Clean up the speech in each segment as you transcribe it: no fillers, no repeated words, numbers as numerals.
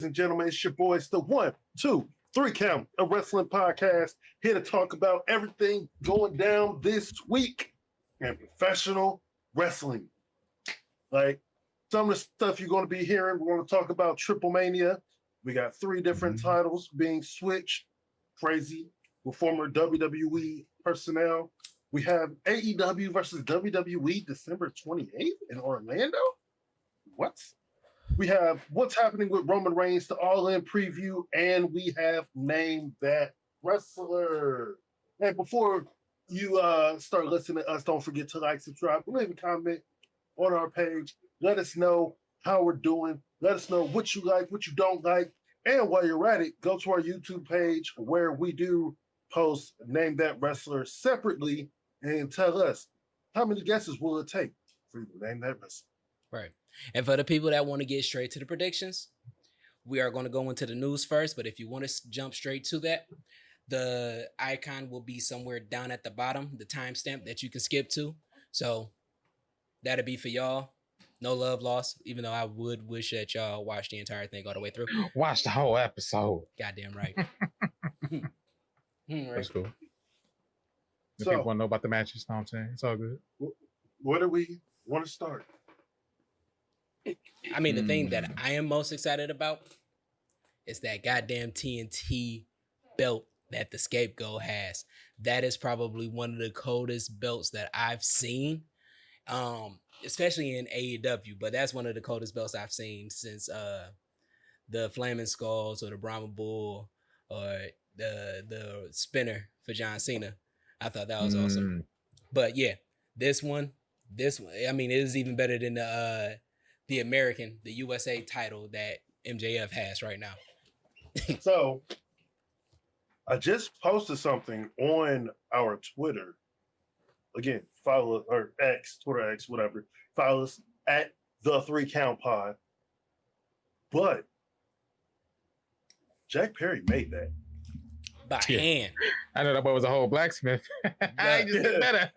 and gentlemen, it's your boys, the 1, 2, 3 Count, a wrestling podcast, here to talk about everything going down this week in professional wrestling. Like some of the stuff you're going to be hearing, we're going to talk about Triple Mania. We got 3 different titles being switched. Crazy. With former WWE personnel. We have AEW versus WWE December 28th in Orlando. What? We have what's happening with Roman Reigns, the All-In preview, and we have named that wrestler. And before you start listening to us, don't forget to like, subscribe, leave a comment on our page. Let us know how we're doing. Let us know what you like, what you don't like. And while you're at it, go to our YouTube page where we do post Name That Wrestler separately and tell us how many guesses will it take for you to name that wrestler. Right. And for the people that want to get straight to the predictions, we are going to go into the news first. But if you want to jump straight to that, the icon will be somewhere down at the bottom, the timestamp that you can skip to. So that'll be for y'all. No love lost, even though I would wish that y'all watch the entire thing all the way through. Watch the whole episode. Goddamn right. Right. That's cool. If So, people want to know about the matches, know what I'm saying? It's all good. Where do we want to start? I mean, the thing that I am most excited about is that goddamn TNT belt that the Scapegoat has. That is probably one of the coldest belts that I've seen, especially in AEW. But that's one of the coldest belts I've seen since the Flaming Skulls or the Brahma Bull or the spinner for John Cena. I thought that was awesome. But yeah, this one, I mean, it is even better than the American, the USA title that MJF has right now. So, I just posted something on our Twitter. Again, follow or X, Twitter X, whatever. Follow us at the 3 Count Pod. But Jack Perry made that by hand. I know that boy was a whole blacksmith. I just did better.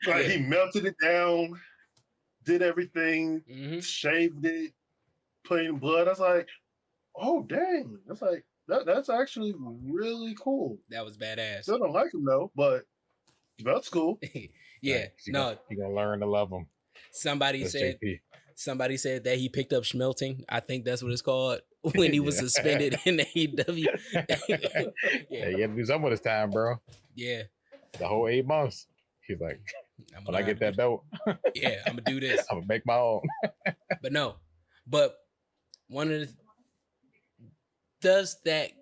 Like he melted it down, did everything, shaved it, put in blood. I was like, oh dang. That's like that's actually really cool. That was badass. Still don't like him though, but that's cool. Yeah. You're gonna learn to love him. Somebody said that he picked up schmelting. I think that's what it's called when he was suspended in AEW. Yeah, you gotta do something with his time, bro. Yeah. The whole 8 months. He's like, when I get that belt, I'm gonna do this. I'm gonna make my own. But one of the does that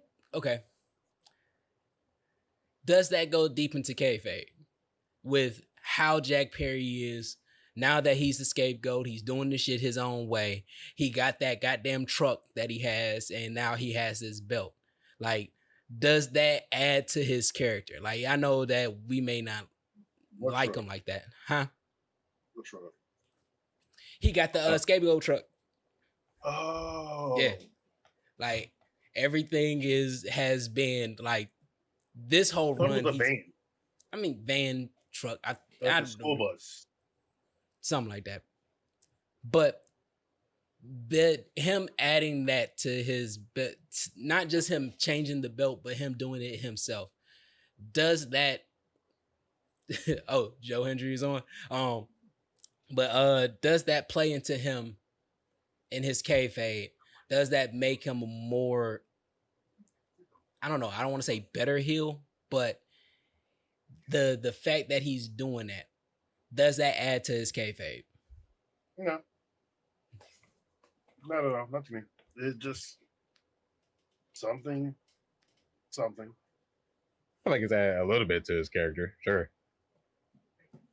go deep into kayfabe with how Jack Perry is now that he's the scapegoat? He's doing the shit his own way. He got that goddamn truck that he has, and now he has this belt. Like, does that add to his character? Like, I know that we may not like him like that, huh? What truck? He got the scapegoat truck. Oh, yeah. Like everything has been like this whole run. Van. I mean, van truck. I school bus, something like that. But him adding that to his belt, not just him changing the belt, but him doing it himself. Does that? Oh, Joe Hendry is on. But does that play into him in his kayfabe? Does that make him a more, I don't know, I don't want to say better heel, but the fact that he's doing that, does that add to his kayfabe? No. Not at all. Not to me. It's just something. I feel like it's added a little bit to his character. Sure.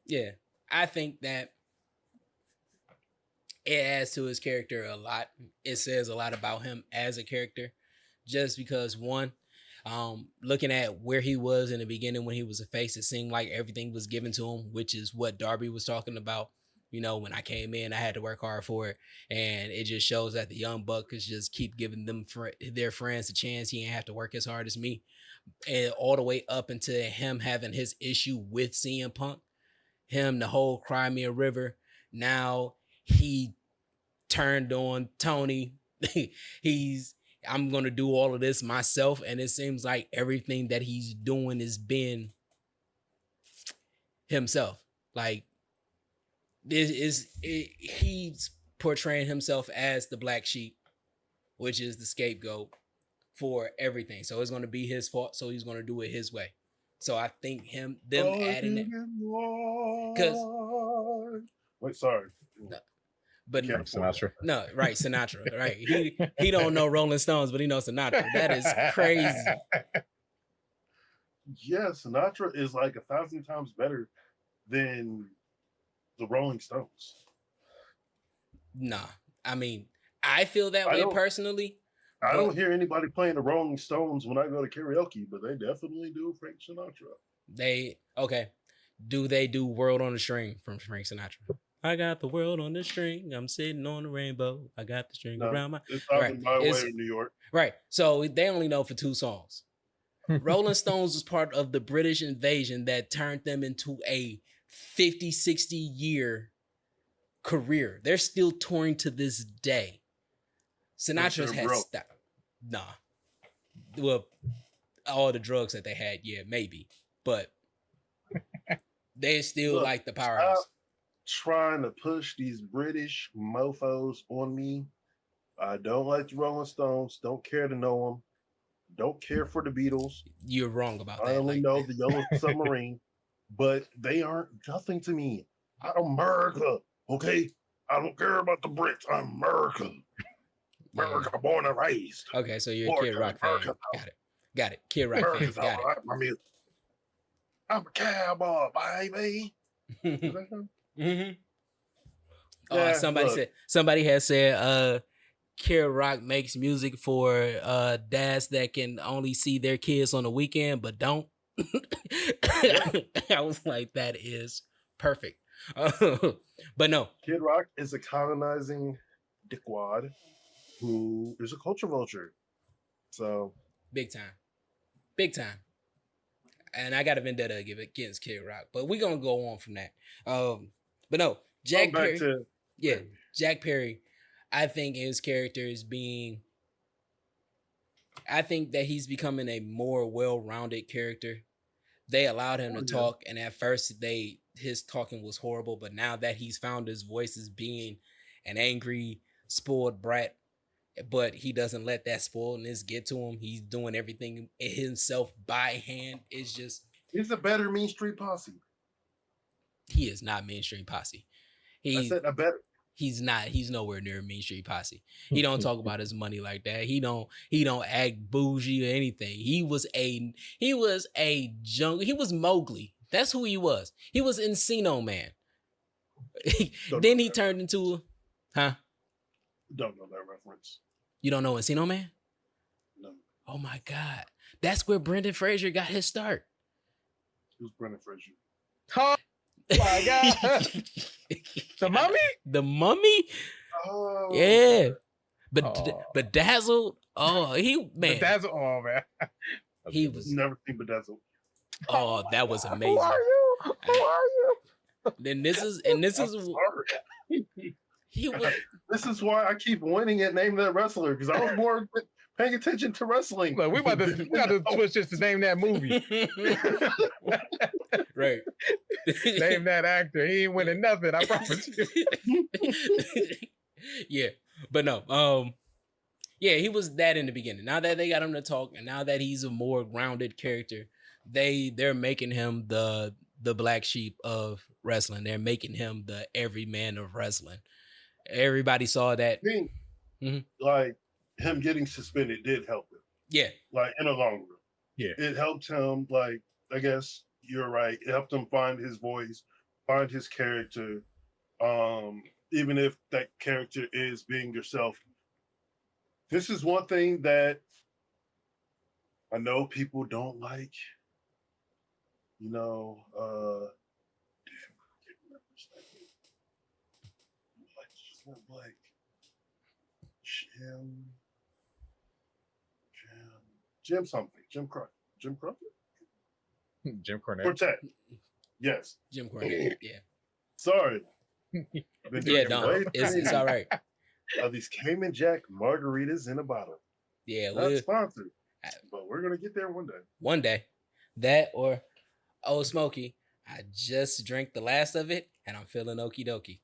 Yeah. I think that it adds to his character a lot. It says a lot about him as a character, just because one, looking at where he was in the beginning when he was a face, it seemed like everything was given to him, which is what Darby was talking about. You know, when I came in, I had to work hard for it, and it just shows that the young buckers just keep giving them their friends a chance. He ain't have to work as hard as me, and all the way up into him having his issue with CM Punk, him the whole Cry Me a River. Now he turned on Tony I'm gonna do all of this myself, and it seems like everything that he's doing is being himself. Like he's portraying himself as the black sheep, which is the scapegoat for everything. So it's gonna be his fault. So he's gonna do it his way. So I think them adding it, because wait, sorry. but Can't afford Sinatra. no, right, Sinatra, right? He don't know Rolling Stones, but he knows Sinatra. That is crazy. Yeah, Sinatra is like 1,000 times better than the Rolling Stones. Nah, I mean, I feel that way personally. I don't hear anybody playing the Rolling Stones when I go to karaoke, but they definitely do Frank Sinatra. Do they do World on the String from Frank Sinatra? I got the world on the string. I'm sitting on the rainbow. I got the string around my... It's probably My Way in New York. Right. So they only know for 2 songs. Rolling Stones was part of the British invasion that turned them into a 50, 60 year career. They're still touring to this day. Sinatra's had stopped. Nah. Well, all the drugs that they had, yeah, maybe. But they still like the powerhouse. Trying to push these British mofos on me. I don't like the Rolling Stones. Don't care to know them. Don't care for the Beatles. You're wrong about that. I only know the Yellow Submarine, but they aren't nothing to me. I'm America, okay? I don't care about the Brits. I'm America. America, yeah. Born and raised. Okay, so you're a Kid Rock fan. Got it. Kid Rock fan. Got it. I'm a cowboy, baby. Mm-hmm. Oh, somebody has said Kid Rock makes music for dads that can only see their kids on the weekend but don't. I was like, that is perfect. But no, Kid Rock is a colonizing dickwad who is a culture vulture. So big time. And I got a vendetta against Kid Rock, but we're gonna go on from that. But no, Jack Perry. Jack Perry. I think his character is I think that he's becoming a more well-rounded character. They allowed him to talk, and at first his talking was horrible, but now that he's found his voice as being an angry, spoiled brat, but he doesn't let that spoiledness get to him. He's doing everything himself by hand. It's just... He's a better Mean Street Posse. He is not Mean Street Posse. I said a better. He's not. He's nowhere near Mean Street Posse. He don't talk about his money like that. He don't act bougie or anything. He was Mowgli. That's who he was. He was Encino Man. Then he turned into Don't know that reference. You don't know Encino Man? No. Oh my God. That's where Brendan Fraser got his start. Who's Brendan Fraser? Oh my God. The Mummy? The Mummy? Oh. Yeah. Bedazzled. Oh, Bedazzled. Oh, man. He was... Never seen Bedazzled. Oh, that was amazing. Who are you? Then this is he was... This is why I keep winning at Name That Wrestler, because I was more paying attention to wrestling. Look, we got to switch this to Name That Movie. Right. Name that actor. He ain't winning nothing, I promise you. Yeah. But no. Yeah, he was that in the beginning. Now that they got him to talk, and now that he's a more grounded character, they're making him the black sheep of wrestling. They're making him the everyman of wrestling. Everybody saw that. Like, him getting suspended did help him. Yeah. Like, in the long run. Yeah. It helped him, like, I guess you're right. It helped him find his voice, find his character. Even if that character is being yourself. This is one thing that I know people don't like. You know, damn, I can't remember his name. Like Jim something. Jim Crockett. Jim Cornette. Quartet. Yes. Jim Cornette. Yeah. Sorry. Yeah, no, it's all right. are these Cayman Jack margaritas in a bottle. Yeah, Not sponsored, I- but we're gonna get there one day. one day. That or oh Smokey, I just drank the last of it and I'm feeling okie dokie.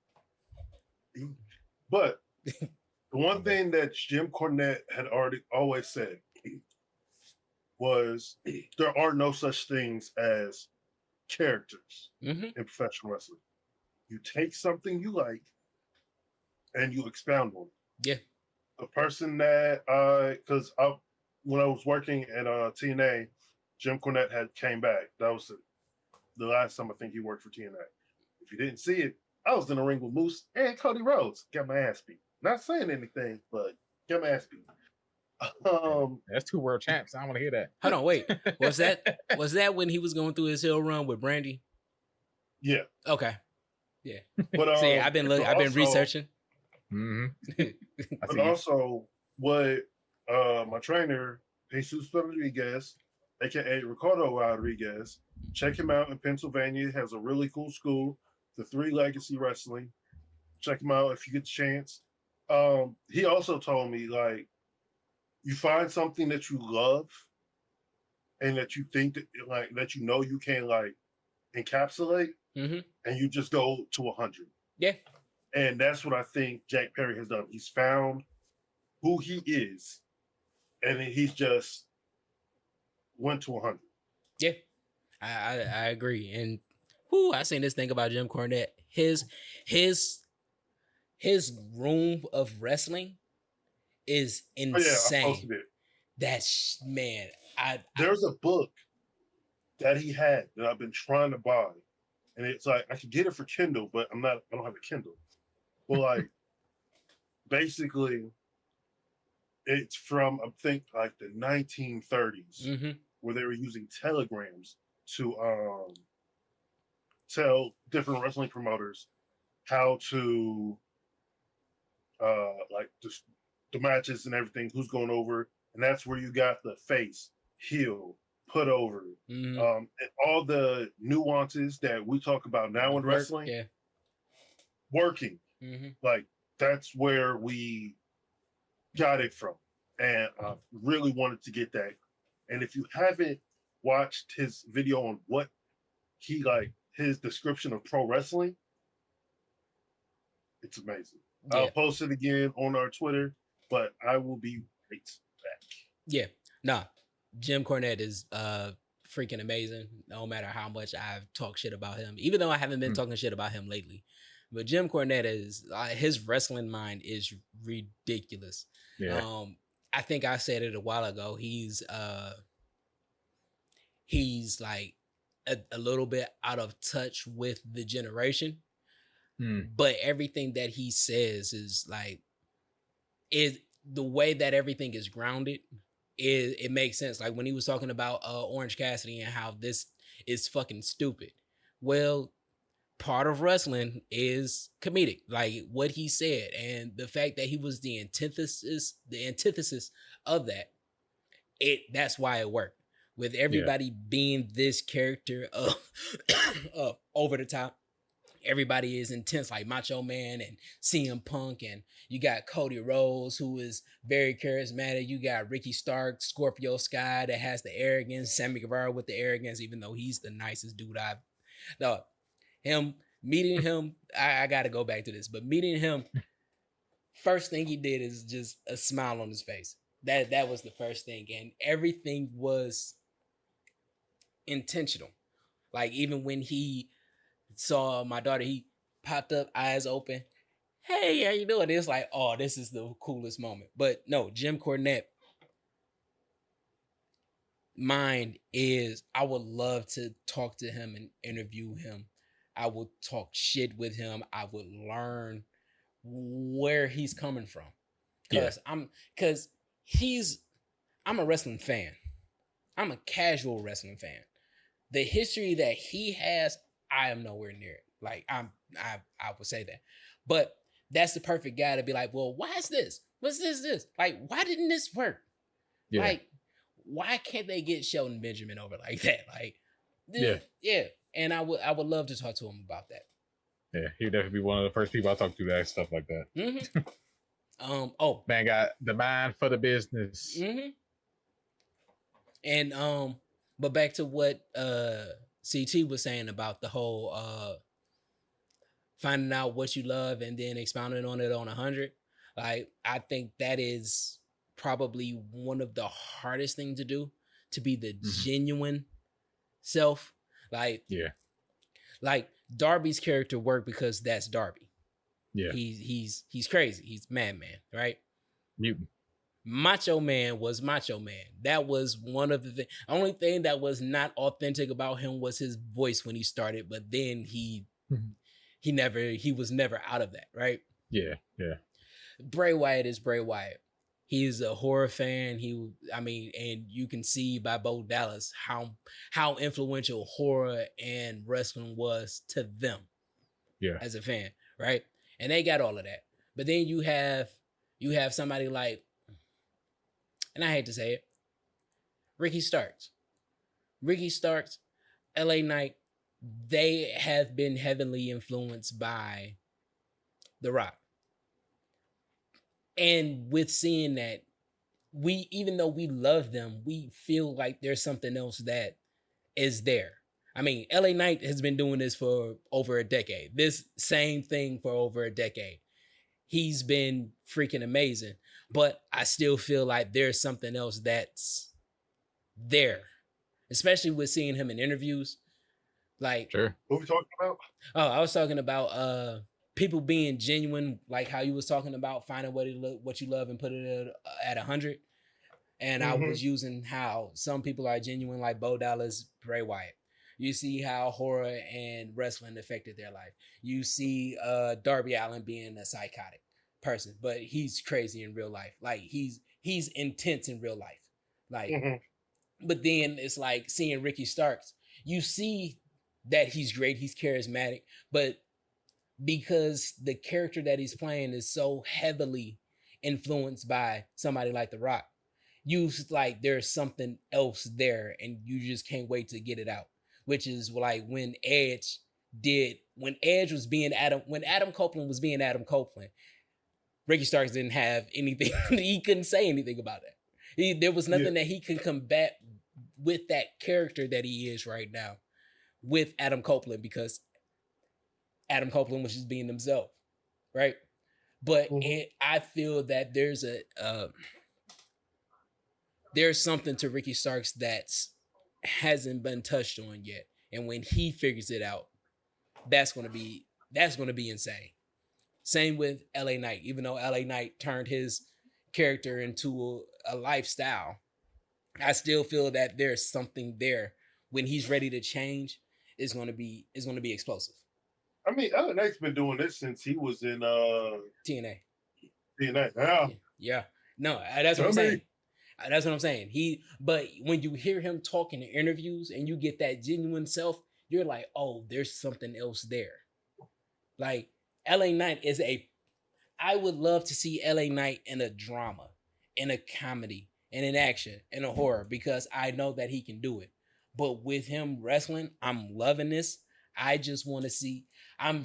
But the one thing that Jim Cornette had always said was there are no such things as characters Mm-hmm. in professional wrestling. You take something you like and you expound on it. Yeah. The person that when I was working at TNA, Jim Cornette had came back. That was the last time I think he worked for TNA. If you didn't see it, I was in the ring with Moose and Cody Rhodes. Got my ass beat. Not saying anything, but got my ass beat. That's 2 world champs. I don't want to hear that. Hold on, wait. Was that when he was going through his hill run with Brandy? Yeah. Okay. Yeah. But See, I've been researching. Mm-hmm. But also, what my trainer, Jesus Rodriguez, aka Ricardo Rodriguez, check him out in Pennsylvania. He has a really cool school, the 3 Legacy Wrestling. Check him out if you get the chance. He also told me, like, you find something that you love and that you think that you know you can like encapsulate, mm-hmm. and you just go to 100. Yeah. And that's what I think Jack Perry has done. He's found who he is, and then he's just went to 100. Yeah, I agree. And I seen this thing about Jim Cornette. His room of wrestling is insane. I posted it. That's man. There's a book that he had that I've been trying to buy, and it's like I could get it for Kindle, but I don't have a Kindle. Well, like basically, it's from I think like the 1930s, mm-hmm. where they were using telegrams to tell different wrestling promoters how to like the matches and everything, who's going over, and that's where you got the face, heel, put over, mm-hmm. And all the nuances that we talk about now in wrestling. Yeah, working. Mm-hmm. Like that's where we got it from, and I really wanted to get that. And if you haven't watched his video on what he his description of pro wrestling, it's amazing. Yeah. I'll post it again on our Twitter, but I will be right back. Yeah, nah, Jim Cornette is freaking amazing. No matter how much I've talked shit about him, even though I haven't been talking shit about him lately, but Jim Cornette is his wrestling mind is ridiculous. Yeah. I think I said it a while ago. He's like a little bit out of touch with the generation. But everything that he says is like the way that everything is grounded. It makes sense. Like when he was talking about Orange Cassidy and how this is fucking stupid. Well, part of wrestling is comedic, like what he said, and the fact that he was the antithesis of that. That's why it worked. With everybody being this character of over the top. Everybody is intense, like Macho Man and CM Punk, and you got Cody Rhodes, who is very charismatic. You got Ricky Stark, Scorpio Sky, that has the arrogance. Sammy Guevara with the arrogance, even though he's the nicest dude meeting him, I got to go back to this, but meeting him, first thing he did is just a smile on his face. That was the first thing, and everything was intentional. Like even when he saw my daughter, he popped up, eyes open. Hey, how you doing? It's like, oh, this is the coolest moment. But no, Jim Cornette, mine is, I would love to talk to him and interview him. I would talk shit with him. I would learn where he's coming from. I'm a wrestling fan. I'm a casual wrestling fan. The history that he has, I am nowhere near it. Like I would say that, but that's the perfect guy to be like, well, why is this? What's this? Like, why didn't this work? Yeah. Like, why can't they get Shelton Benjamin over like that? Like, yeah. And I would love to talk to him about that. Yeah, he'd definitely be one of the first people I talk to that stuff like that. Mm-hmm. Man got the mind for the business. Mm-hmm. And but back to what CT was saying about the whole finding out what you love and then expounding on it on 100. Like, I think that is probably one of the hardest things to do, to be the genuine self. Like, Yeah. Like Darby's character worked because that's Darby. Yeah. He's crazy. He's madman, right? Mutant. Macho Man was Macho Man. That was one of the things. Only thing that was not authentic about him was his voice when he started, but then he was never out of that, right? Yeah, yeah. Bray Wyatt is Bray Wyatt. He's a horror fan. And you can see by Bo Dallas how influential horror and wrestling was to them. Yeah. As a fan, right? And they got all of that. But then you have somebody like, and I hate to say it, Ricky Starks. Ricky Starks, LA Knight, they have been heavily influenced by The Rock. And with seeing that, even though we love them, we feel like there's something else that is there. I mean, LA Knight has been doing this for over a decade. This same thing for over a decade. He's been freaking amazing. But I still feel like there's something else that's there. Especially with seeing him in interviews. Like, sure. What are we talking about? Oh, I was talking about people being genuine, like how you was talking about finding what you love and put it at 100. And I was using how some people are genuine, like Bo Dallas, Bray Wyatt. You see how horror and wrestling affected their life. You see Darby Allin being a psychotic person, but he's crazy in real life. Like he's intense in real life. Like, but then it's like seeing Ricky Starks. You see that he's great, he's charismatic, but because the character that he's playing is so heavily influenced by somebody like The Rock, you like there's something else there, and you just can't wait to get it out. Which is like when Adam Copeland was being Adam Copeland, Ricky Starks didn't have anything. He couldn't say anything about it. There was nothing that he could combat with that character that he is right now with Adam Copeland, because Adam Copeland was just being himself, right? But I feel that there's something to Ricky Starks that's hasn't been touched on yet, and when he figures it out, that's gonna be insane. Same with LA Knight. Even though LA Knight turned his character into a lifestyle, I still feel that there's something there. When he's ready to change, it's gonna be explosive. I mean, LA Knight's been doing this since he was in TNA. Yeah. No, that's what I'm saying. That's what I'm saying. But when you hear him talking in interviews and you get that genuine self, you're like, oh, there's something else there. Like LA Knight I would love to see LA Knight in a drama, in a comedy, in an action, in a horror, because I know that he can do it. But with him wrestling, I'm loving this. I just want to see. I'm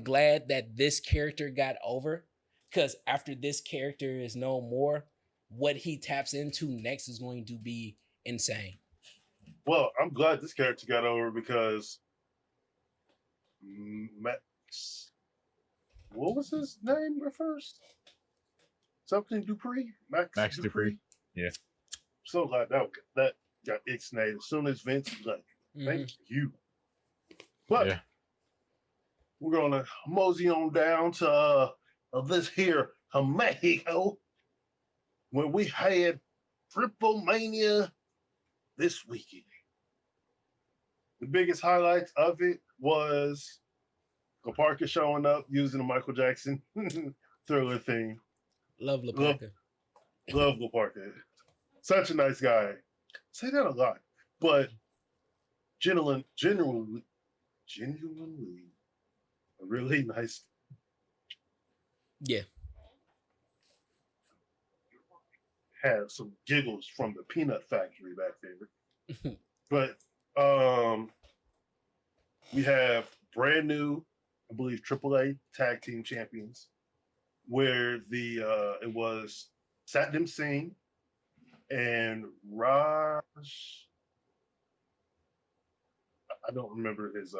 glad that this character got over, because after this character is no more, what he taps into next is going to be insane. Well, I'm glad this character got over, because Max, what was his name at first? Something Dupree? Max Dupree? Yeah. So glad that got ixnayed as soon as Vince was like, thank you. But we're going to mosey on down to this here Mexico, when we had Triple Mania this weekend. The biggest highlights of it was Parker showing up using the Michael Jackson Thriller theme. Love LaParca. Love LaParca. Such a nice guy. Say that a lot, but genuinely a really nice. Yeah. Had some giggles from the Peanut Factory back there. But we have brand new, I believe, AAA tag team champions, where it was Satnam Singh and Raj. I don't remember his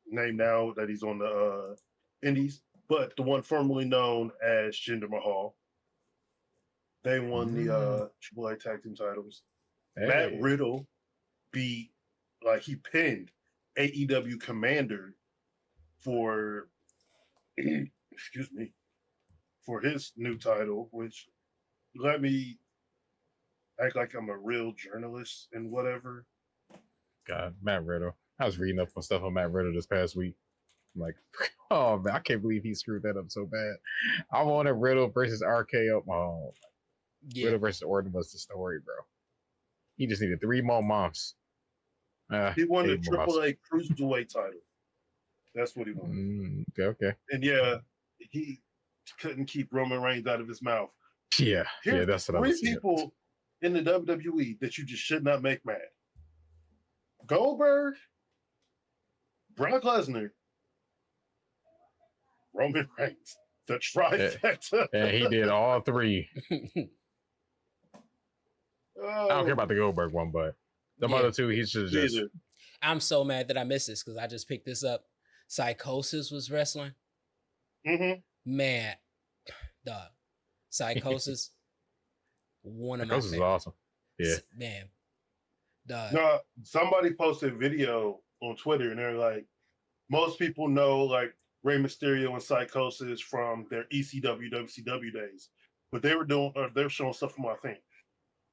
name now that he's on the Indies, but the one formerly known as Jinder Mahal. They won the AAA tag team titles. Hey. Matt Riddle he pinned AEW Commander for excuse me, for his new title, which let me act like I'm a real journalist and whatever. God, Matt Riddle. I was reading up on stuff on Matt Riddle this past week. I'm like, oh man, I can't believe he screwed that up so bad. I wanted Riddle versus RKO. Oh, Riddle versus Orton was the story, bro. He just needed 3 more months. He won the AAA Cruiserweight title. That's what he won. Okay. And yeah, he couldn't keep Roman Reigns out of his mouth. Yeah, that's what I was saying. 3 people in the WWE that you just should not make mad. Goldberg, Brock Lesnar, Roman Reigns. The trifecta. And he did all 3. I don't care about the Goldberg one, but the other 2, he should just. I'm so mad that I missed this because I just picked this up. Psychosis was wrestling. Man, dog. Psychosis. One of my favorites. Psychosis is awesome. Yeah. Man. Dog. No, somebody posted a video on Twitter and they're like, most people know like Rey Mysterio and Psychosis from their ECW, WCW days. But they were showing stuff from, I think,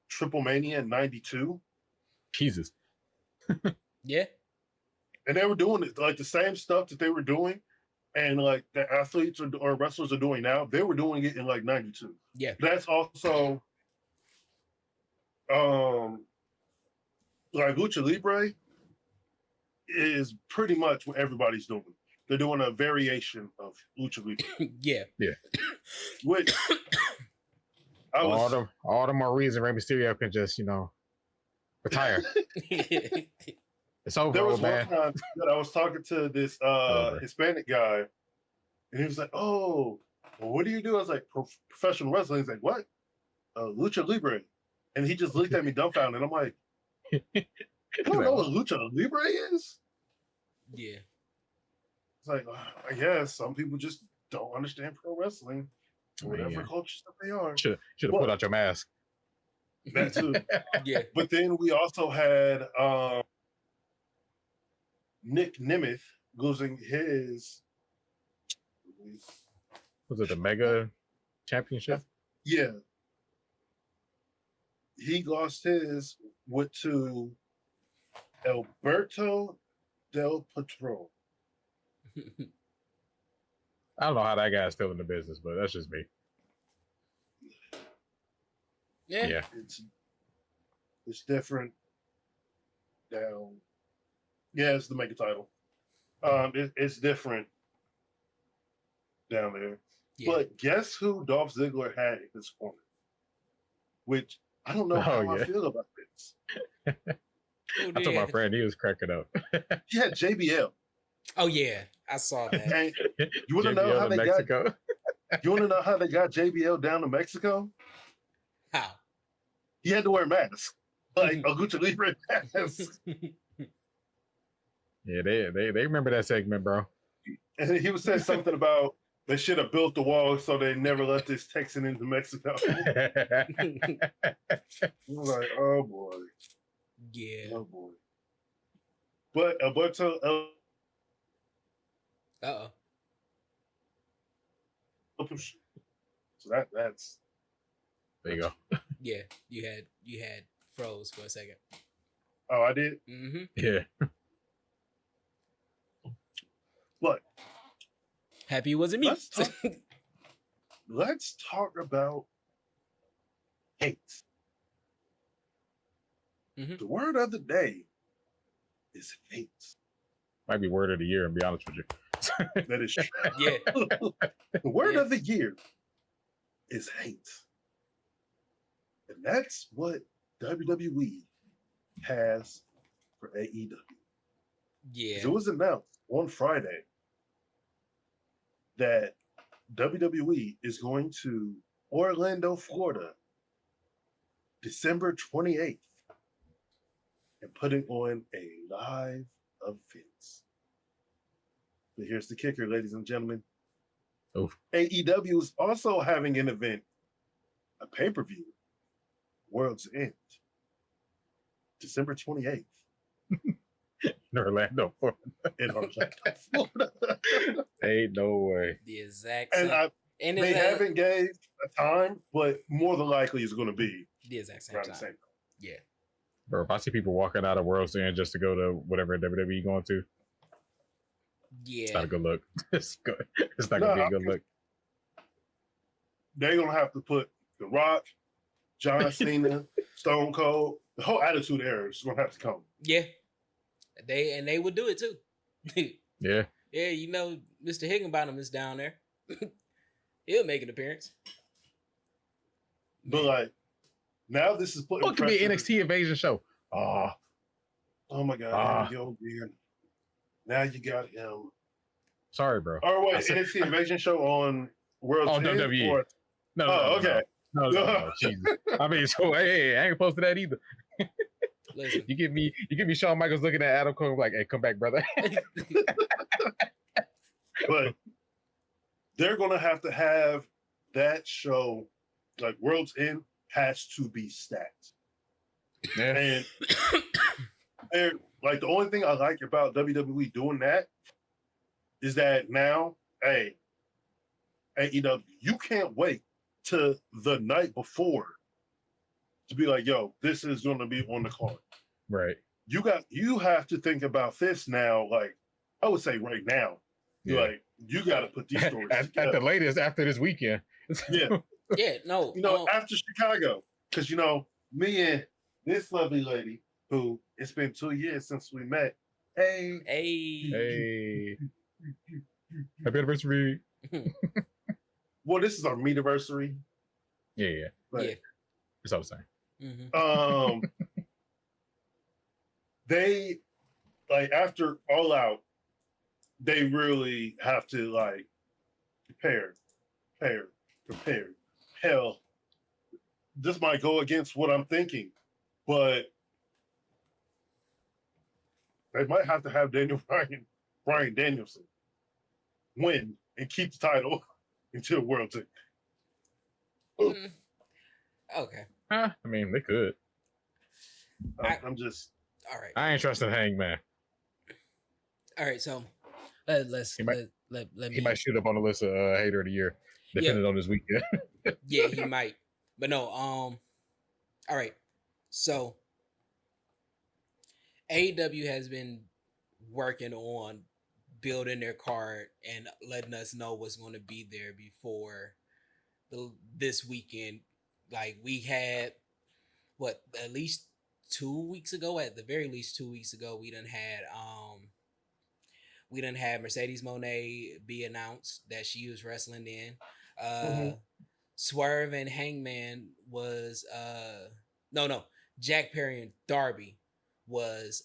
Triple Mania in 92. Jesus. Yeah. And they were doing it like the same stuff that they were doing, and like the athletes or wrestlers are doing now. They were doing it in like 92. Yeah. That's also like Lucha Libre is pretty much what everybody's doing. They're doing a variation of Lucha Libre. Yeah. Which all the more reason Rey Mysterio can just, retire. It's over. There was one time that I was talking to this Hispanic guy, and he was like, "Oh, well, what do you do?" I was like, "Professional wrestling." He's like, "What? Lucha Libre?" And he just looked at me dumbfounded. I'm like, "You don't know what Lucha Libre is?" Yeah. It's like, I guess some people just don't understand pro wrestling, whatever culture that they are. Should have put out your mask. That too. Yeah. But then we also had Nick Nemeth losing his. Was it the Mega Championship? Yeah. He lost his to Alberto Del Potro. I don't know how that guy's still in the business, but that's just me. Yeah. It's different down. Yeah, it's the mega title. It's different down there. Yeah. But guess who Dolph Ziggler had in his corner? Which I don't know how I feel about this. I told my friend he was cracking up. He had JBL. Oh yeah, I saw that. And you want to know how they Mexico? You want to know how they got JBL down to Mexico? How? He had to wear a mask, like a Lucha Libre mask. Yeah, they remember that segment, bro. And he was saying something about they should have built the wall so they never let this Texan into Mexico. I was like, oh boy. Yeah. Oh boy. But Alberto. Uh-oh. So that's. There you go. Yeah, you had froze for a second. Oh, I did. Mm-hmm. Yeah. But happy it wasn't me. Let's talk about hate. Mm-hmm. The word of the day is hate. Might be word of the year, and be honest with you. That is true. Yeah. The word of the year is hate. And that's what WWE has for AEW. Yeah. It was announced on Friday that WWE is going to Orlando, Florida, December 28th, and putting on a live event. But here's the kicker, ladies and gentlemen. Oof. AEW is also having an event, a pay-per-view, World's End, December 28th. In Orlando, Florida. In Orlando, Florida. Ain't no way. The exact And same. they haven't gave a time, but more than likely it's going to be the exact same around time. the same. Yeah. Bro, if I see people walking out of World's End just to go to whatever WWE going to, Yeah. it's not a good look. It's not going to be a good look. They're going to have to put The Rock, John Cena, Stone Cold, the whole Attitude Era is going to have to come. Yeah. They would do it too. Yeah. Yeah, you know, Mr. Higginbottom is down there. He'll make an appearance. But like, now this is putting What could be an pressure. NXT invasion show? Oh, Oh my God, here we go again. Now you got him. sorry, bro. Oh wait, I said- NXT Invasion show on World Oh, 10 WWE. or- No, Oh, okay. No, Jesus. I mean, so hey, I ain't close to that either. Listen. You give me Shawn Michaels looking at Adam Cole like, hey, come back, brother. But they're gonna have to have that show, like World's End, has to be stacked. Yeah. And they're like, the only thing I like about WWE doing that is that now, hey, AEW, you can't wait to the night before to be like, yo, this is gonna be on the card. Right. You have to think about this now, like I would say right now. Yeah. Like you gotta put these stories at together. the latest after this weekend. Yeah. Yeah, no. You know, after Chicago, because you know, me and this lovely lady who it's been 2 years since we met. Hey, Hey. Happy anniversary. well, this is our meet-anniversary. Yeah. But, Yeah. It's all the same. Mhm. They like after All Out, they really have to like prepare. Hell, this might go against what I'm thinking, but they might have to have Bryan Danielson win and keep the title until World Tour. Mm. Okay. I mean, they could. I'm just All right. I ain't trusting Hangman. All right. So let's He might- let me. He might shoot up on the list of hater of the year, depending on this weekend. Yeah, he might. But no. All right. So AEW has been working on building their card and letting us know what's going to be there before this weekend. Like we had at least 2 weeks ago, at the very least 2 weeks ago, we done had Mercedes Moné be announced that she was wrestling in. Swerve and Hangman was Jack Perry and Darby was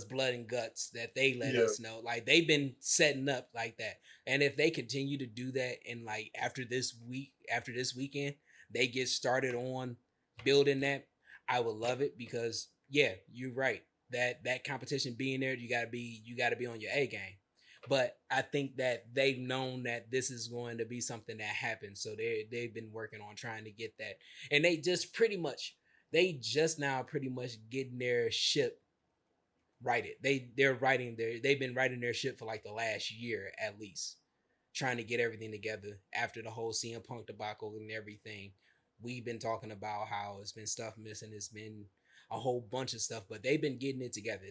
blood and guts that they let us know. Like they've been setting up like that. And if they continue to do that and like after this weekend, they get started on building that, I would love it because yeah, you're right. That competition being there, you gotta be on your A game. But I think that they've known that this is going to be something that happens. So they've been working on trying to get that. And they just now pretty much getting their ship righted. They've been writing their ship for like the last year at least, trying to get everything together after the whole CM Punk debacle and everything. We've been talking about how it's been stuff missing. It's been a whole bunch of stuff, but they've been getting it together.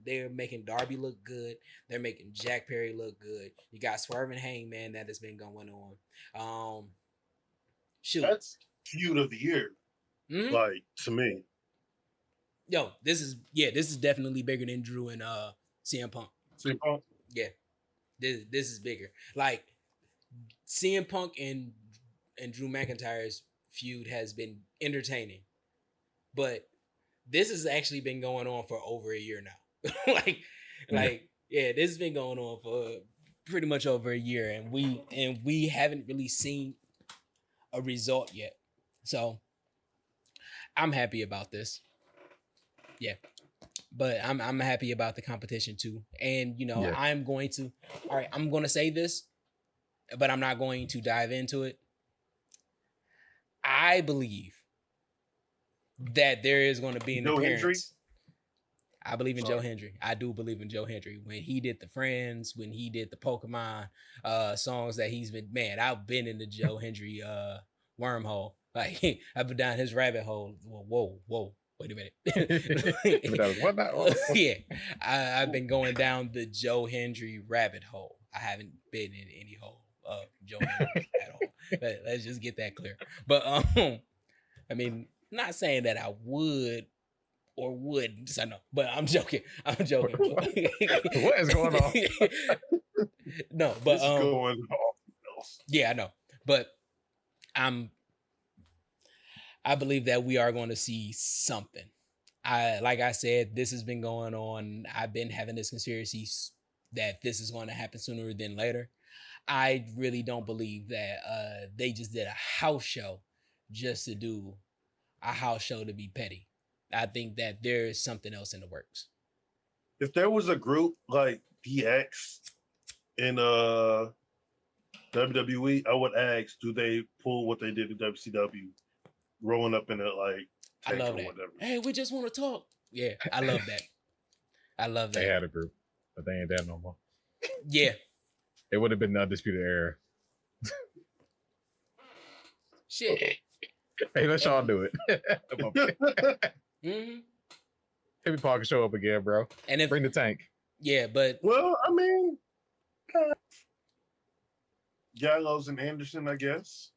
They're making Darby look good. They're making Jack Perry look good. You got Swerve and Hangman that has been going on. Shoot, that's feud of the year. Mhm. Like to me. Yo, this is definitely bigger than Drew and CM Punk. CM Punk? Yeah, this is bigger. Like CM Punk and Drew McIntyre's feud has been entertaining, but this has actually been going on for over a year now. Like, this has been going on pretty much over a year, and we haven't really seen a result yet. So I'm happy about this. Yeah. But I'm happy about the competition too. And Yeah. I'm going to say this, but I'm not going to dive into it. I believe that there is going to be an Joe appearance. Hendry? I believe in Sorry. Joe Hendry. I do believe in Joe Hendry. When he did the Friends, when he did the Pokemon songs that he's been, man, I've been in the Joe Hendry wormhole. Like I've been down his rabbit hole. Whoa. Wait a minute. What now? Yeah. I've been going down the Joe Hendry rabbit hole. I haven't been in any hole of Joe Hendry at all. Let's just get that clear. But I mean, not saying that I would or wouldn't. So no, but I'm joking. I'm joking. What is going on? No, but It's going off. yeah, I know. But I believe that we are going to see something. Like I said, this has been going on. I've been having this conspiracy that this is going to happen sooner than later. I really don't believe that they just did a house show just to do a house show to be petty. I think that there is something else in the works. If there was a group like DX in WWE, I would ask, do they pull what they did in WCW, rolling up in a like tank I love or that. whatever? Hey, we just want to talk. Yeah, I love that. I love that. They had a group, but they ain't that no more. Yeah. It would have been the Undisputed Era. Shit. Hey, let's y'all do it. Mm-hmm. Timmy Parker show up again, bro. And if Bring the tank. yeah, but Well, I mean, Gallows and Anderson, I guess.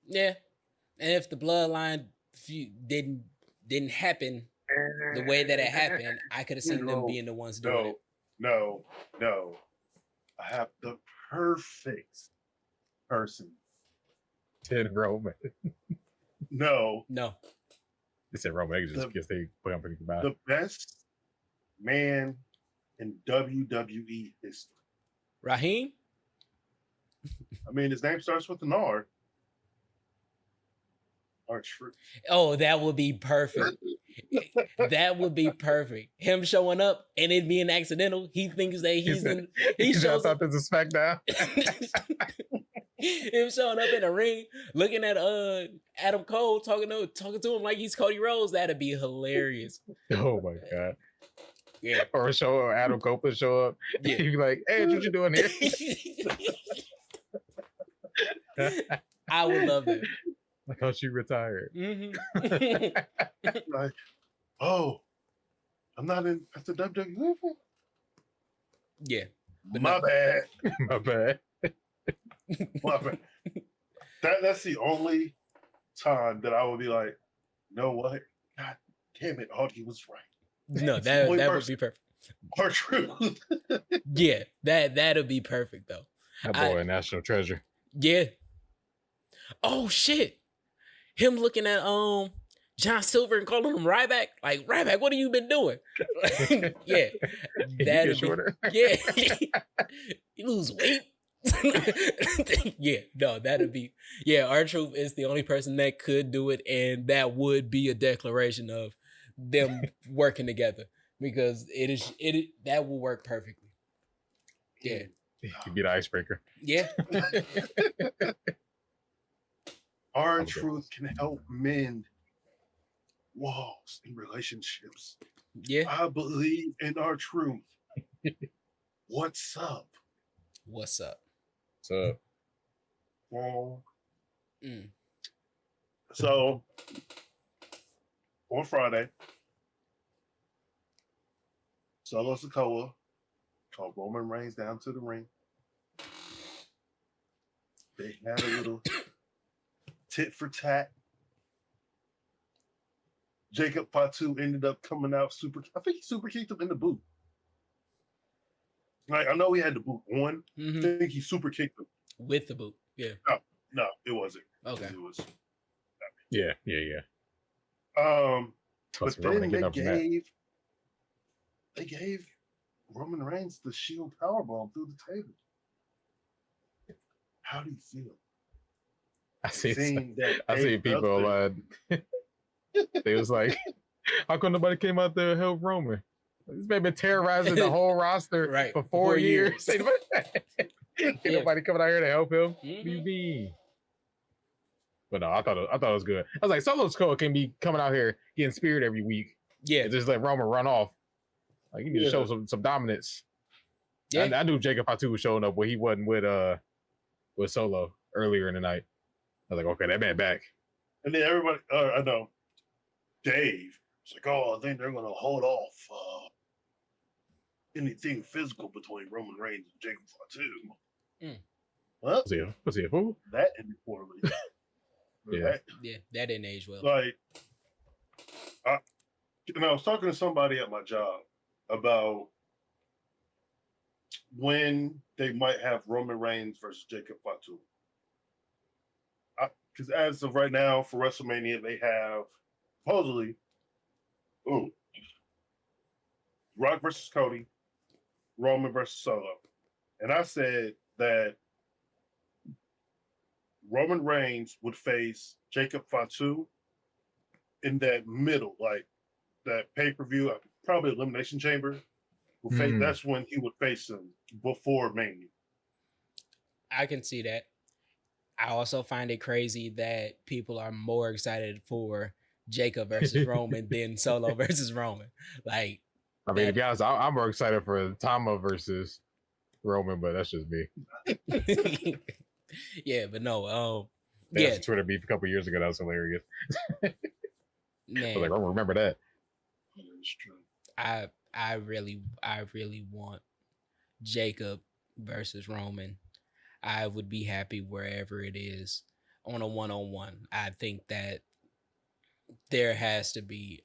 yeah, and if the bloodline didn't happen the way that it happened, I could have seen them being the ones doing it. No. I have the perfect person. Ted Roman. No, They said Roman Reigns just because they put on pretty good. the best man in WWE history. Raheem? I mean, his name starts with an R. R-Truth. Oh, that would be perfect. That would be perfect. Him showing up and it being accidental. He thinks that he shows thought this was SmackDown. Him showing up in the ring, looking at Adam Cole, talking to him like he's Cody Rhodes. That'd be hilarious. Oh my god. Yeah. Or Adam Copeland show up. Yeah. He'd be like, hey, what you doing here? I would love that. I thought you retired. Mm-hmm. Like, oh, I'm not in at the WWE. Yeah. But My bad. My bad. My bad. That's the only time that I would be like, you know what? God damn it, Audie was right. No, that would be perfect. R-Truth. Yeah, that'll be perfect though. That boy, a national treasure. Yeah. Oh shit. Him looking at John Silver and calling him Ryback. Like, Ryback, what have you been doing? Yeah. That'd be, yeah. You lose weight. Yeah, no, that'd be R-Truth is the only person that could do it, and that would be a declaration of them working together, because that will work perfectly. Yeah. He'd be the icebreaker. Yeah. R-Truth can help mend walls in relationships. Yeah. I believe in R-Truth. What's up? What's up? So, So on Friday, Solo Sikoa called Roman Reigns down to the ring. They had a little tit for tat. Jacob Fatu ended up coming out I think he super kicked him in the boot. Like, I know he had the boot on. Mm-hmm. I think he super kicked him. With the boot. Yeah. No, it wasn't. Okay. It was. yeah. But Plus, then Roman getting up from that. they gave Roman Reigns the Shield powerbomb through the table. How do you feel? I see. Seeing that I see people. They was like, "How come nobody came out there to help Roman? This man been terrorizing the whole roster Right, for 4 years. Ain't Yeah. nobody coming out here to help him. Mhm. What do you mean?" But no, I thought it was good. I was like, Solo Skull can be coming out here getting speared every week Yeah. and just let Roman run off. Like, you need to show some dominance. Yeah. I knew Jacob Fatu was showing up, but he wasn't with Solo earlier in the night. I was like, okay, that man back. And then everybody, I know, Dave was like, oh, I think they're going to hold off anything physical between Roman Reigns and Jacob Fatu. Well, Was he a fool? that ended poorly. Yeah. That didn't age well. Like, I was talking to somebody at my job about when they might have Roman Reigns versus Jacob Fatu. Because as of right now, for WrestleMania, they have supposedly, Rock versus Cody, Roman versus Solo. And I said that Roman Reigns would face Jacob Fatu in that middle, like that pay-per-view, probably Elimination Chamber. That's when he would face him before Mania. I can see that. I also find it crazy that people are more excited for Jacob versus Roman than Solo versus Roman. Like, I mean, to be honest, I'm more excited for Tama versus Roman, but that's just me. Yeah, but no. That's a Twitter beef a couple years ago. That was hilarious. Man, I was like, I don't remember that. That's true. I really want Jacob versus Roman. I would be happy wherever it is on a one-on-one. I think that there has to be.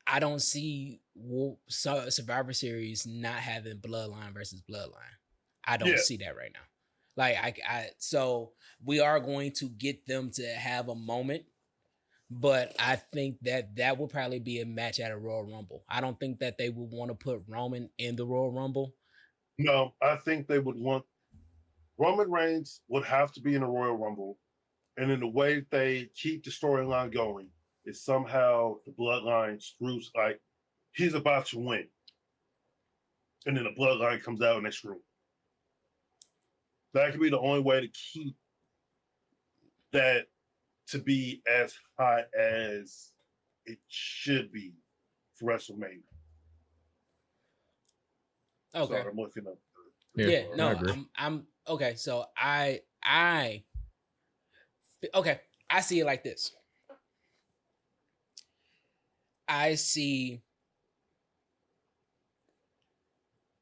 I don't see Survivor Series not having Bloodline versus Bloodline. I don't see that right now. Like so we are going to get them to have a moment, but I think that will probably be a match at a Royal Rumble. I don't think that they would want to put Roman in the Royal Rumble. No, I think they would want Roman Reigns would have to be in a Royal Rumble, and in the way they keep the storyline going is somehow the Bloodline screws, like he's about to win, and then the Bloodline comes out and they screw him. That could be the only way to keep that to be as high as it should be for WrestleMania. Okay, So I'm looking up. Yeah, no, I agree. I'm okay. So I see it like this. I see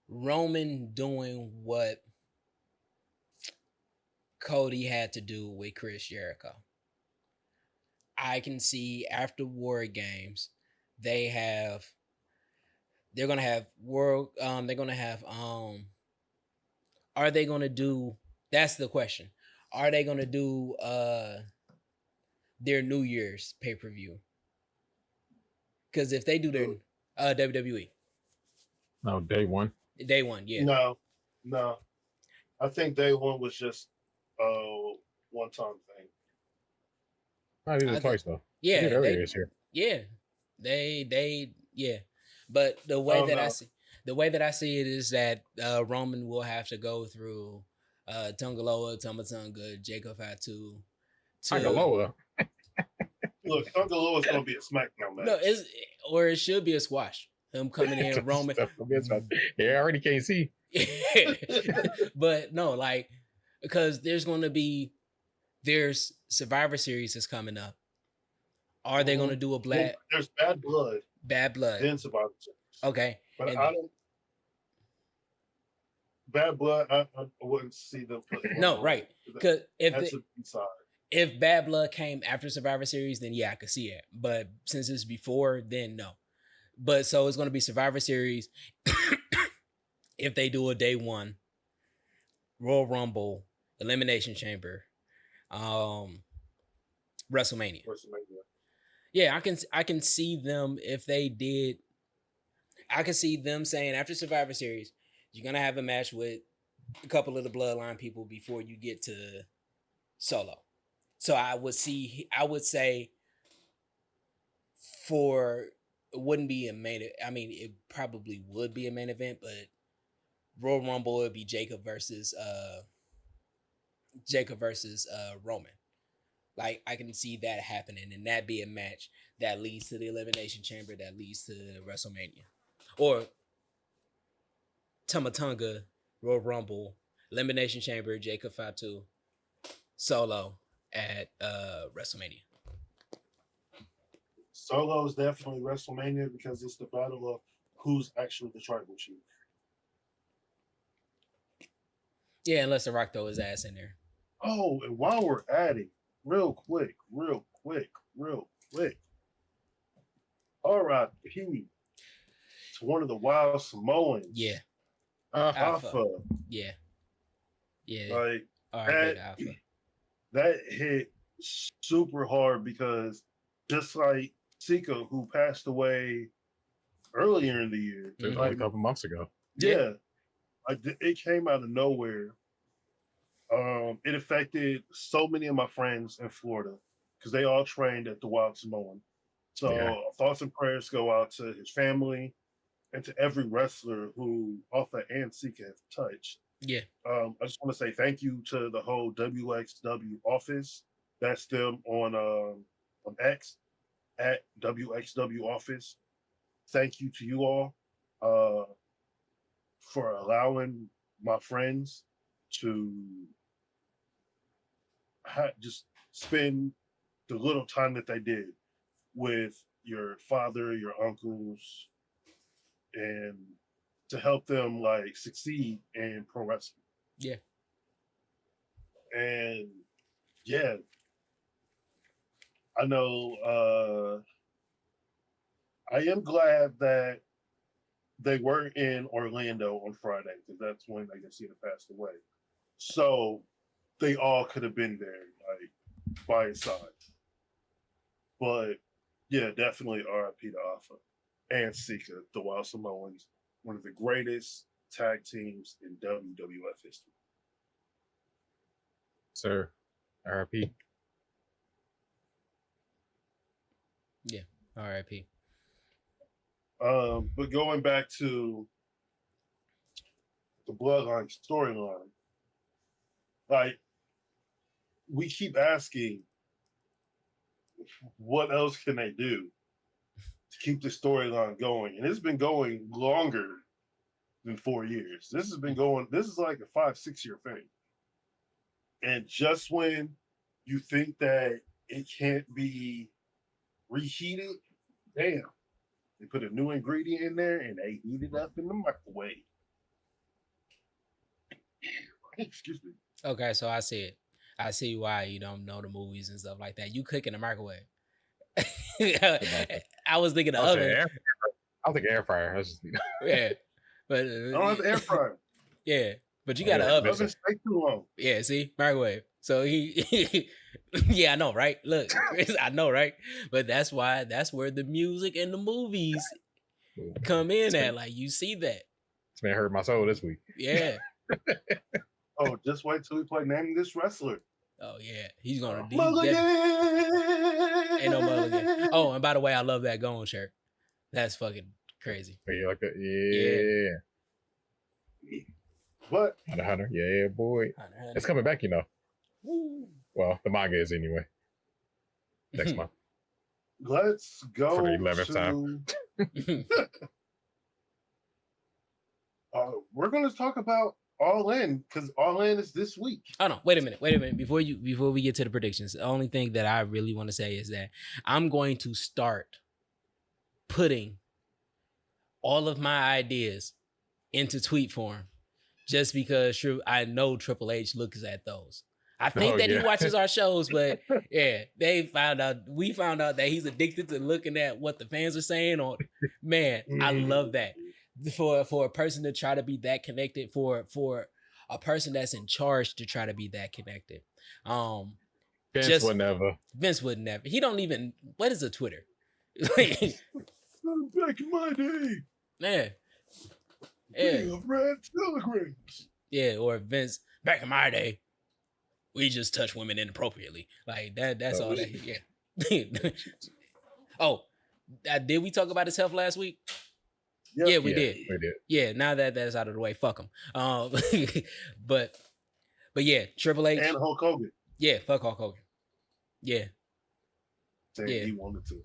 Roman doing what Cody had to do with Chris Jericho. I can see after War Games, they're gonna have are they gonna do, that's the question. Are they gonna do their New Year's pay-per-view? Because if they do their WWE. No, day one. Day one, yeah. No. I think day one was just one-time thing. I did it twice though. Yeah, earlier this year. Yeah, they yeah. But the way that I see it is that Roman will have to go through Tungaloa, Tumatunga, Jacob Fatu. Tungaloa. Look, Tungaloa is going to be a SmackDown match. No, it should be a squash. Him coming in, Roman. Yeah, I already can't see. But no, like, because there's Survivor Series is coming up. Are they going to do a There's Bad Blood. Bad Blood. Then Survivor Series. Okay. But I don't. Bad Blood, I wouldn't see them put. No, right. Because if Bad Blood came after Survivor Series, then yeah, I could see it. But since it's before, then no. But so it's going to be Survivor Series. If they do a day one, Royal Rumble, Elimination Chamber, WrestleMania. Yeah, I can see them if they did. I could see them saying after Survivor Series, you're gonna have a match with a couple of the Bloodline people before you get to Solo. So I would say for it wouldn't be a main. I mean, it probably would be a main event, but Royal Rumble would be Jacob versus Roman. Like I can see that happening, and that be a match that leads to the Elimination Chamber, that leads to WrestleMania, or Tumatunga, Royal Rumble, Elimination Chamber, Jacob Fatu, Solo at WrestleMania. Solo is definitely WrestleMania because it's the battle of who's actually the tribal chief. Yeah, unless The Rock throw his ass in there. Oh, and while we're adding, real quick, R.I.P. to one of the Wild Samoans. Yeah. Alpha. Yeah. Like Alpha. that hit super hard because just like Sika, who passed away earlier in the year, like a couple months ago. Yeah. It came out of nowhere. It affected so many of my friends in Florida because they all trained at the Wild Samoan. So thoughts and prayers go out to his family and to every wrestler who Alpha and Sika have touched. Yeah. I just want to say thank you to the whole WXW office. That's them on X at WXW office. Thank you to you all for allowing my friends to just spend the little time that they did with your father, your uncles, and to help them like succeed in pro wrestling. Yeah. And yeah, I know I am glad that they were in Orlando on Friday because that's when I guess he had passed away. So they all could have been there, like by his side. But yeah, definitely RIP to Alpha and Sika, the Wild Samoans, one of the greatest tag teams in WWF history. Sir, RIP. Yeah, RIP. But going back to the Bloodline storyline, like we keep asking, what else can they do to keep the storyline going? And it's been going longer than 4 years. This has been going. This is like a 5-6 year thing. And just when you think that it can't be reheated, damn. They put a new ingredient in there and they heat it up in the microwave. Excuse me. Okay, so I see it. I see why you don't know the movies and stuff like that. You cook in the microwave. I was thinking the oven. I'll think air fryer. That's just Yeah, but I don't have the air fryer. Yeah, but you got an oven. Oven stay too long. Yeah, see, microwave. So he, yeah, I know, right? Look, Chris, I know, right? But that's why. That's where the music and the movies come in at. Like you see that. This man hurt my soul this week. Yeah. Oh, just wait till we play Name This Wrestler. Oh yeah, he's gonna Mulligan. Ain't no mulligan. Oh, and by the way, I love that Gone shirt. That's fucking crazy. Yeah, like that. Yeah. What? Hunter. Yeah, boy. Hunter. It's coming back, you know. Woo. Well, the manga is anyway. Next month. Let's go For the 11th time. We're going to talk about All In because All In is this week. Oh no! Wait a minute! Before we get to the predictions, the only thing that I really want to say is that I'm going to start putting all of my ideas into tweet form, just because I know Triple H looks at those. I think he watches our shows, but yeah, we found out that he's addicted to looking at what the fans are saying. On man, I love that. For a person to try to be that connected, for a person that's in charge to try to be that connected. Vince would never. He don't even. What is a Twitter? Back in my day. Yeah. We have read telegrams. Yeah, or Vince, back in my day, we just touch women inappropriately. Like that's all that. Yeah. Oh, did we talk about his health last week? Yep. Yeah, we did. We did. Yeah, now that that's out of the way, fuck him. But yeah, Triple H And Hulk Hogan. Yeah, fuck Hulk Hogan. Yeah. Saying he wanted to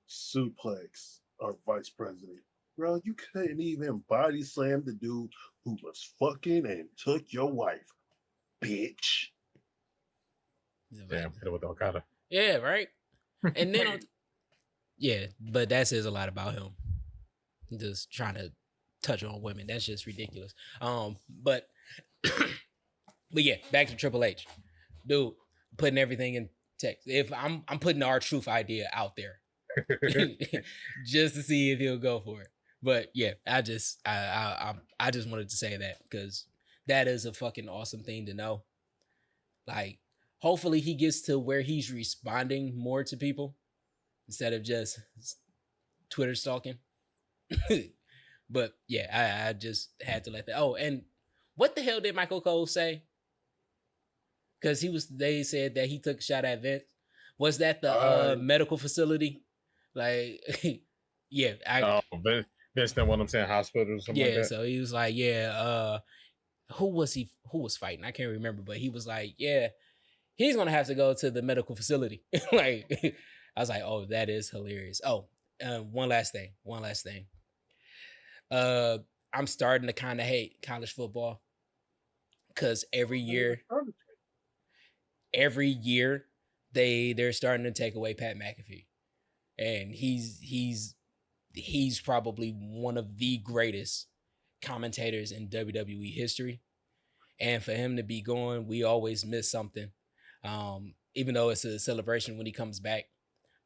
suplex our vice president. Bro, you couldn't even body slam the dude who was fucking and took your wife, bitch. Damn, hit it with the Okada. Yeah, right. And then, yeah, but that says a lot about him. Just trying to touch on women. That's just ridiculous. But yeah, back to Triple H, dude. Putting everything in text. If I'm putting the R-Truth idea out there, just to see if he'll go for it. But yeah, I just wanted to say that because that is a fucking awesome thing to know. Like, hopefully he gets to where he's responding more to people instead of just Twitter stalking. But yeah, I just had to let that. Oh, and what the hell did Michael Cole say? Because they said that he took a shot at Vince. Was that the medical facility? Like, yeah. Vince didn't want him saying hospital or something like that. So he was like, who was fighting? I can't remember, but he was like, yeah, he's gonna have to go to the medical facility. Like, I was like, oh, that is hilarious. Oh, one last thing. I'm starting to kind of hate college football because every year they're starting to take away Pat McAfee, and he's probably one of the greatest commentators in WWE history. And for him to be gone, we always miss something. Even though it's a celebration when he comes back.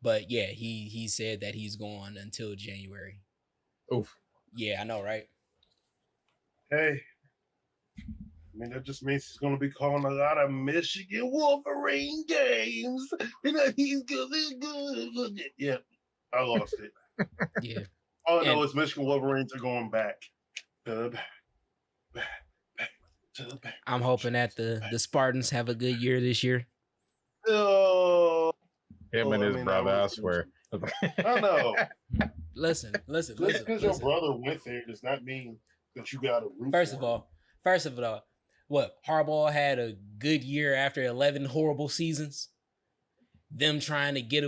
But yeah, he said that he's gone until January. Oof. Yeah, I know, right? Hey, I mean, that just means he's going to be calling a lot of Michigan Wolverine games. You know, he's good. Yeah, I lost it. Yeah. All I know is Michigan Wolverines are going back. Back to the back. I'm hoping that the Spartans have a good year this year. Him and his brother, I swear. I know. Listen. Just because your brother went there does not mean that you got to root First of all, what? Harbaugh had a good year after 11 horrible seasons. Them trying to get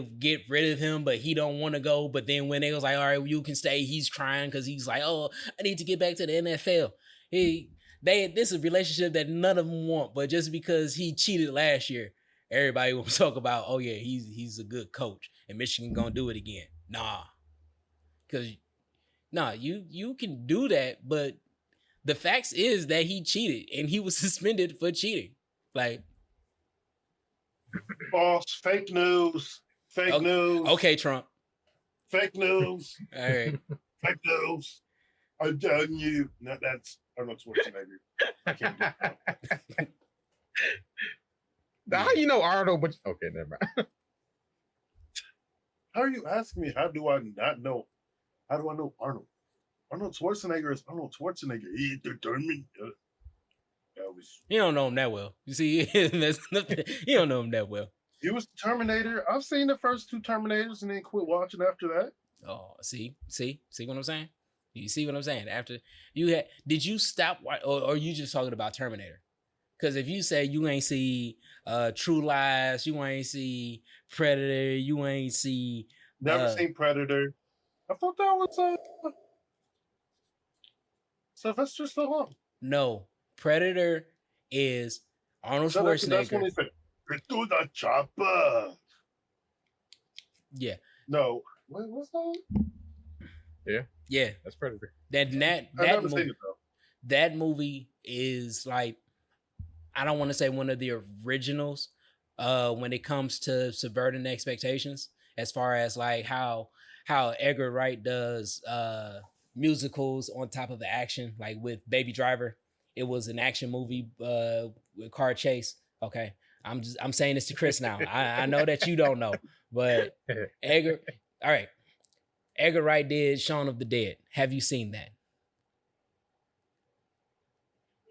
rid of him, but he don't want to go. But then when they was like, all right, you can stay, he's crying because he's like, oh, I need to get back to the NFL. This is a relationship that none of them want, but just because he cheated last year, everybody will talk about, oh yeah, he's a good coach and Michigan gonna do it again. You can do that, but the facts is that he cheated and he was suspended for cheating. Like, false, fake news. Okay, Trump. Fake news. All right. Fake news. I'm telling you. No, that's Arnold Schwarzenegger. I can't do that. How you know Arnold? But okay, never mind. How are you asking me? How do I not know? How do I know Arnold? Arnold Schwarzenegger is Arnold Schwarzenegger. He's determined. You don't know him that well. You see, you don't know him that well. He was the Terminator. I've seen the first two Terminators and then quit watching after that. Oh, see what I'm saying? You see what I'm saying? After did you stop or are you just talking about Terminator? Because if you say you ain't see True Lies, you ain't see Predator, you ain't see never seen Predator. I thought that was Sylvester Stallone. No, Predator is Arnold Schwarzenegger. That's when he said, "Get to the chopper." Yeah. No. What's that? Yeah. That's Predator. That movie is like, I don't want to say one of the originals when it comes to subverting expectations, as far as like how Edgar Wright does musicals on top of the action, like with Baby Driver. It was an action movie with car chase. Okay. I'm saying this to Chris now. I know that you don't know, but Edgar, all right. Edgar Wright did Shaun of the Dead. Have you seen that?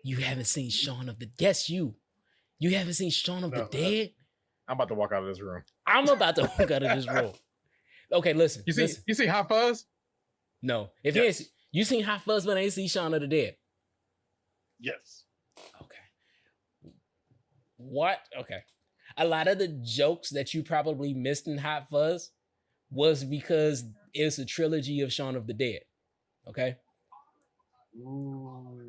You haven't seen Shaun of the Yes, you. You haven't seen Shaun of the No, Dead? I'm about to walk out of this room. I'm about to walk out of this room. Okay, listen. You see Hot Fuzz? No. If Yes. you seen Hot Fuzz but ain't seen Shaun of the Dead. Yes. Okay. What? Okay. A lot of the jokes that you probably missed in Hot Fuzz was because it's a trilogy of Shaun of the Dead. Okay? Ooh.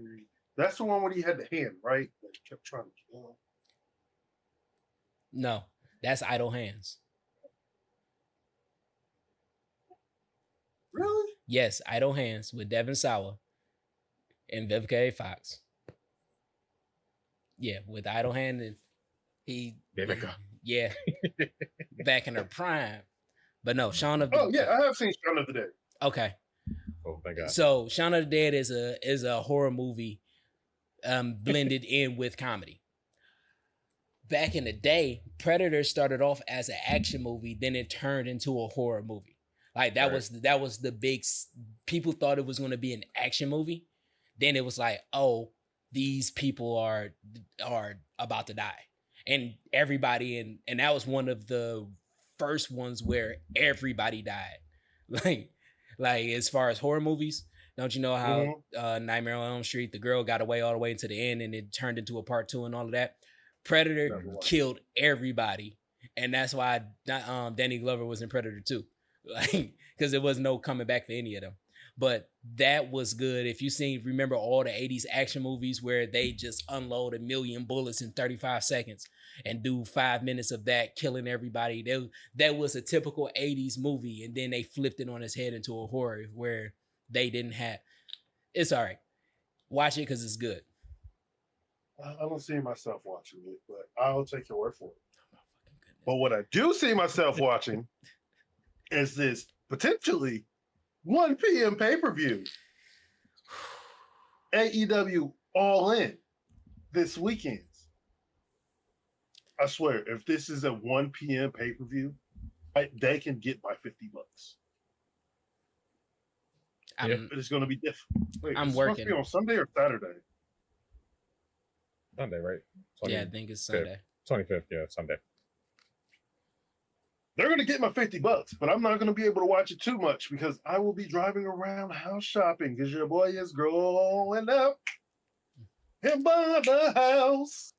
That's the one where he had the hand, right? That he kept trying to kill him. No. That's Idle Hands. Really? Yes, Idle Hands with Devin Sawa and Vivica A. Fox. Yeah, with Idle Hand and Vivica. Yeah. Back in her prime. But no, Shaun of the Oh yeah, I have seen Shaun of the Dead. Okay. Oh my God. So Shaun of the Dead is a horror movie blended in with comedy. Back in the day, Predator started off as an action movie, then it turned into a horror movie. Like that was the big people thought it was going to be an action movie. Then it was like, oh, these people are about to die. And everybody and that was one of the first ones where everybody died. Like as far as horror movies, don't you know how Nightmare on Elm Street, the girl got away all the way to the end and it turned into a part 2 and all of that? Predator killed everybody. And that's why Danny Glover was in Predator 2. Like, because there was no coming back for any of them. But that was good. If you remember all the 80s action movies where they just unload 1 million bullets in 35 seconds and do 5 minutes of that, killing everybody. That was a typical 80s movie. And then they flipped it on its head into a horror where they didn't have. It's all right. Watch it because it's good. I don't see myself watching it, but I'll take your word for it. But what I do see myself watching is this potentially 1 p.m. pay-per-view. AEW All In this weekend. I swear, if this is a 1 p.m. pay-per-view, they can get my $50. It's going to be different. Wait, I'm it's working. supposed to be on Sunday or Saturday? Sunday, right? Yeah, I think it's Sunday. 25th, yeah, Sunday. They're going to get my $50, but I'm not going to be able to watch it too much because I will be driving around house shopping because your boy is growing up and buying a house.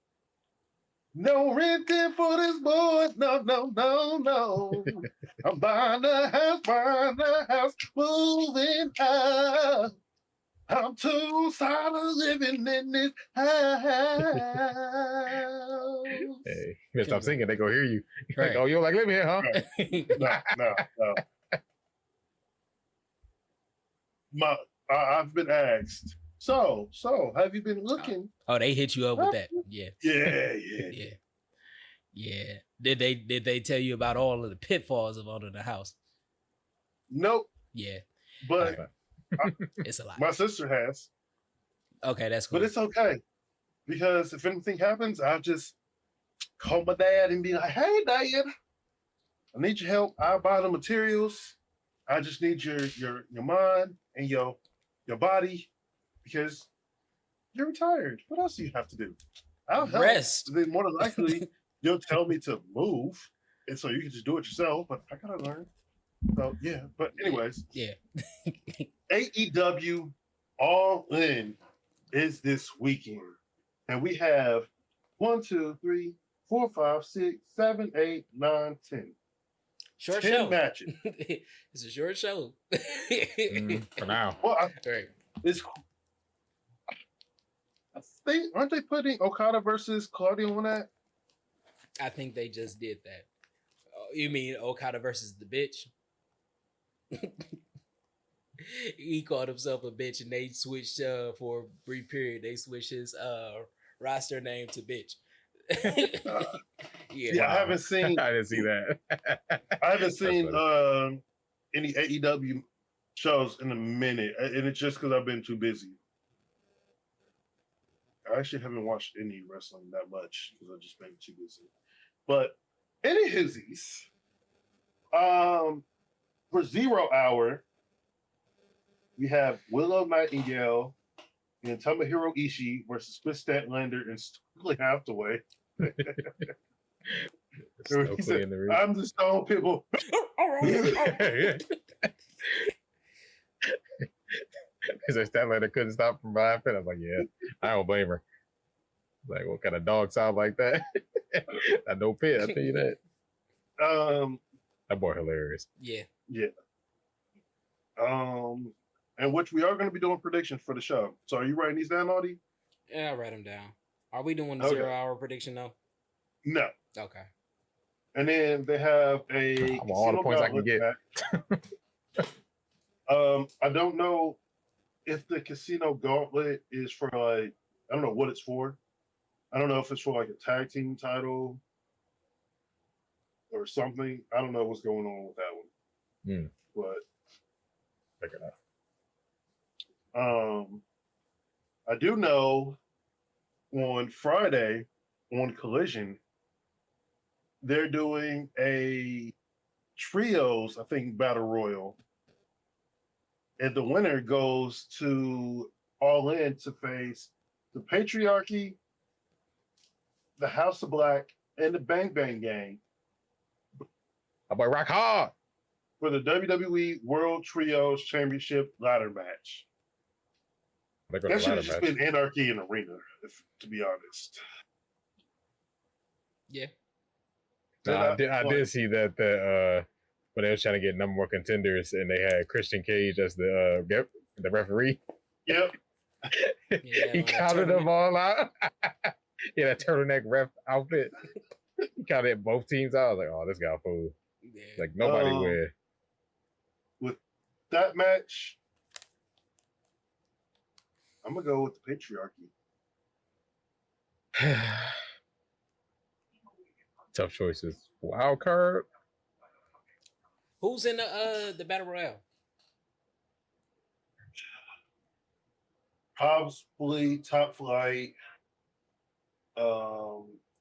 No renting for this boy. No, no, no, no. I'm buying a house, moving out. I'm too tired of living in this house. Hey, you stop singing, they go hear you. Right. Like, oh, you're like, live here, huh? No. I've been asked. So, have you been looking? Oh, they hit you up with that. Yeah. Yeah. Did they tell you about all of the pitfalls of owning a house? Nope. Yeah. But it's a lot. My sister has. Okay, that's cool. But it's okay. Because if anything happens, I'll just call my dad and be like, hey, Dad, I need your help. I'll buy the materials. I just need your mind and your body because you're retired. What else do you have to do? I'll help. Rest. Then more than likely, you'll tell me to move. And so you can just do it yourself. But I got to learn. So, yeah. But anyways. Yeah. AEW All In is this weekend. And we have 1, 2, 3, 4, 5, 6, 7, 8, 9, 10. Short 10 show. matches. It's a short show. For now. Well, Right. I think, aren't they putting Okada versus Claudio on that? I think they just did that. Oh, you mean Okada versus the bitch? He called himself a bitch and they switched for a brief period. They switched his roster name to bitch. Yeah, I haven't seen. I didn't see that. I haven't seen any AEW shows in a minute, and it's just because I've been too busy. I actually haven't watched any wrestling that much because I've just been too busy. But any hoozies, for 0 hour, We have Willow Nightingale and Tomohiro Ishii versus Chris Statlander and Stokely Hathaway. He said, in the ring. I'm the Stone Pitbull. He said Statlander couldn't stop from laughing. I was like, yeah, I don't blame her. Like, what kind of dog sound like that? I know Pit, I tell you that. That boy hilarious. Yeah. And which we are going to be doing predictions for the show. So are you writing these down, Audie? Yeah, I'll write them down. Are we doing the Okay. 0 hour prediction though? No. Okay. And then they have a all the points I can get. I don't know if the casino gauntlet is for like, I don't know what it's for. I don't know if it's for like a tag team title or something. I don't know what's going on with that one. But check it out. I do know on Friday on Collision, they're doing a trios, I think, battle royal. And the winner goes to All In to face the Patriarchy, the House of Black, and the Bang Bang Gang My boy Rock Hard. for the WWE World Trios Championship ladder match. That should have just been Anarchy in Arena, to be honest. Yeah. I did see that when they was trying to get number one contenders and they had Christian Cage as the referee. Yep. He counted them all out. Yeah, that turtleneck ref outfit. He counted both teams out. I was like, oh, this guy fool. Yeah. Like nobody win. With that match, I'm gonna go with the Patriarchy. Tough choices. Wild card. Who's in the battle royale? Probably Top Flight,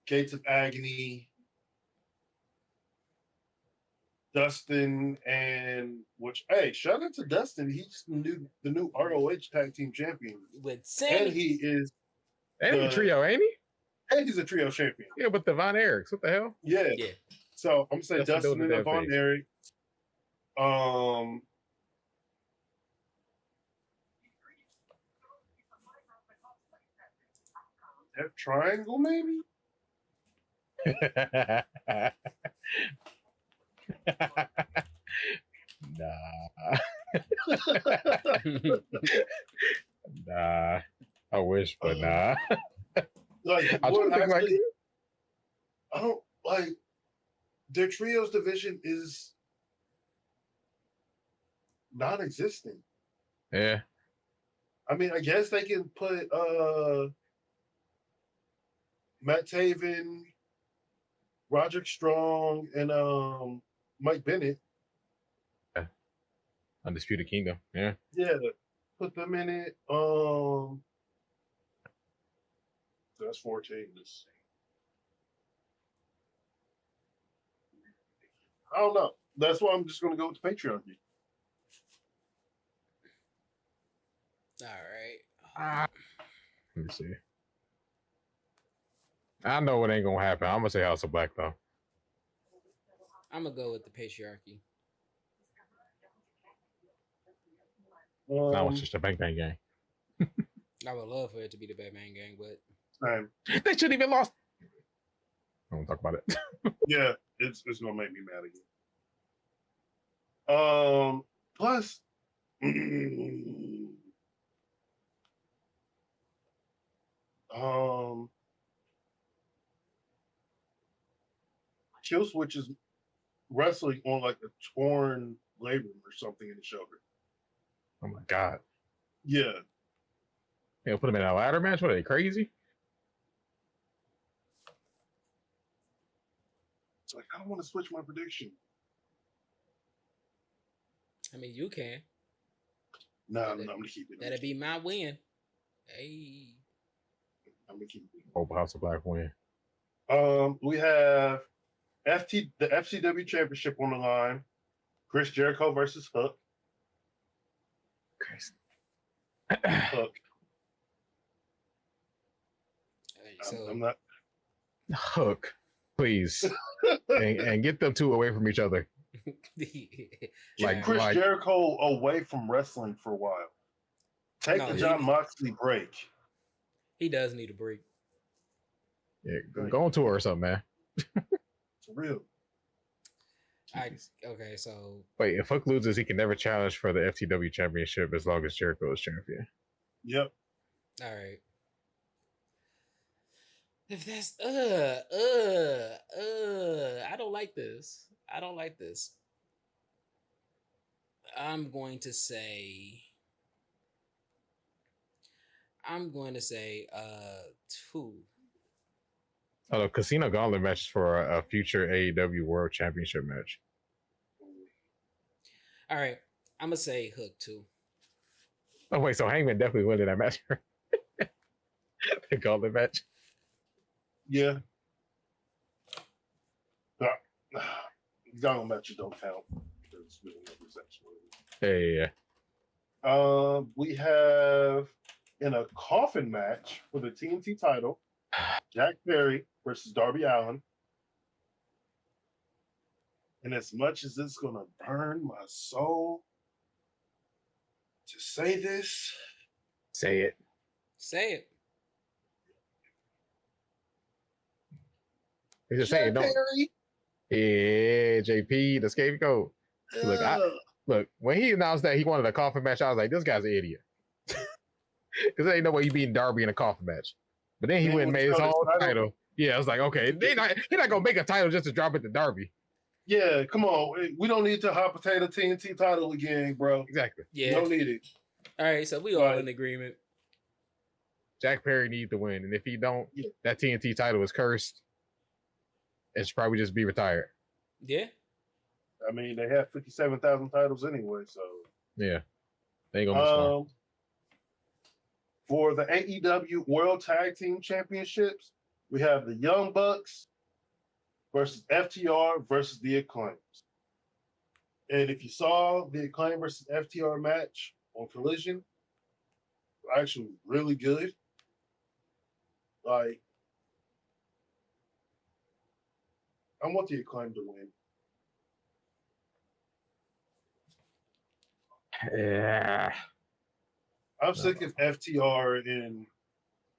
Gates of Agony, Dustin, and hey, shout out to Dustin. He's the new ROH Tag Team Champion. With Sammy. And he is a trio, ain't he? And he's a trio champion. Yeah, with the Von Erichs. What the hell? Yeah. So I'm gonna say Dustin and Von Erich. Death Triangle, maybe? Nah. Nah. I wish, but nah. Like, I don't like their trios division is non-existent. Yeah. I mean, I guess they can put Matt Taven, Roderick Strong, and Mike Bennett. Yeah. Undisputed Kingdom. Yeah. Yeah. Put them in it. That's 14. I don't know. That's why I'm just going to go with the Patriarchy. All right. Let me see. I know it ain't gonna happen. I'm gonna say House of Black though. I'm gonna go with the Patriarchy. No, it's just a Bang Bang Gang. I would love for it to be the Batman Gang, but they shouldn't even lost. I won't talk about it. Yeah, it's gonna make me mad again. Plus, Kill Switch is wrestling on like a torn labrum or something in the shoulder. Oh my god. Yeah. Yeah, put them in a ladder match. What are they, crazy? It's like, I don't want to switch my prediction. I mean, you can. No, I'm gonna keep it. That'd be my win. Hey. I'm gonna keep it. Hope House of Black win. We have the FCW Championship on the line. Chris Jericho versus Hook. Christ. Hook. So I'm not. Hook, please, and get them two away from each other. Get Chris Jericho away from wrestling for a while. Take the John Moxley break. He does need a break. Yeah, go on tour or something, man. For real. Okay, so wait, if Hook loses, he can never challenge for the FTW championship as long as Jericho is champion. Yep. All right. If that's I don't like this. I don't like this. I'm going to say 2. Oh, the Casino Gauntlet match for a future AEW World Championship match. All right, I'm gonna say Hook 2. Oh wait, so Hangman definitely winning that match. The Gauntlet match. Yeah. Gauntlet matches don't count. There's really no reception. Yeah. We have in a coffin match for the TNT title, Jack Perry versus Darby Allin. And as much as it's gonna burn my soul to say this, say it. Say it. He's just saying, don't. Yeah, JP, the scapegoat. Look, when he announced that he wanted a coffin match, I was like, this guy's an idiot. Because there ain't no way you beating Darby in a coffin match. But then he went and made his own title. Yeah, I was like, okay, he's not going to make a title just to drop it to Darby. Yeah, come on. We don't need to hot potato TNT title again, bro. Exactly. Yeah. Don't need it. All right, so we all in agreement. Jack Perry needs to win. And if he don't, that TNT title is cursed. It should probably just be retired. Yeah. I mean, they have 57,000 titles anyway, so. Yeah. They ain't gonna miss for the AEW World Tag Team Championships, we have the Young Bucks versus FTR versus the Acclaimed. And if you saw the Acclaimed versus FTR match on Collision, actually really good. Like, I want the Acclaimed to win. Yeah. I'm sick of FTR and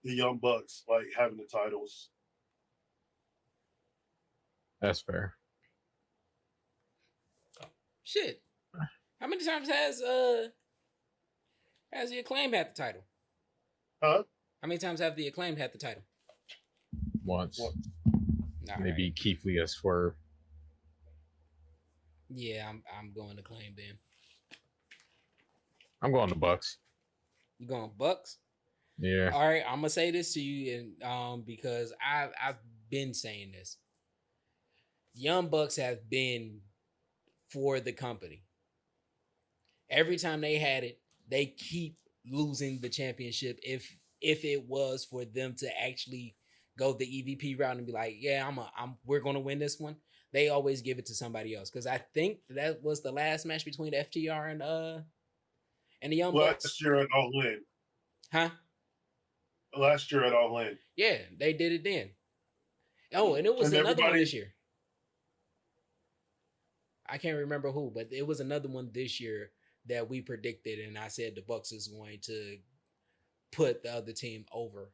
the Young Bucks like having the titles. That's fair. Shit. How many times has the Acclaimed had the title? Huh? How many times have the Acclaimed had the title? Once. All Maybe right. Keith Lee as Swerve. Yeah, I'm going to claim then. I'm going to Bucks. You going Bucks? Yeah. All right, I'm gonna say this to you, and because I've been saying this. Young Bucks have been for the company. Every time they had it, they keep losing the championship. If it was for them to actually go the EVP route and be like, yeah, we're gonna win this one, they always give it to somebody else. Because I think that was the last match between FTR and the Young Bucks. Last year at All In. Huh? Last year at All In. Yeah, they did it then. Oh, and it was another one this year. I can't remember who, but it was another one this year that we predicted, and I said the Bucks is going to put the other team over.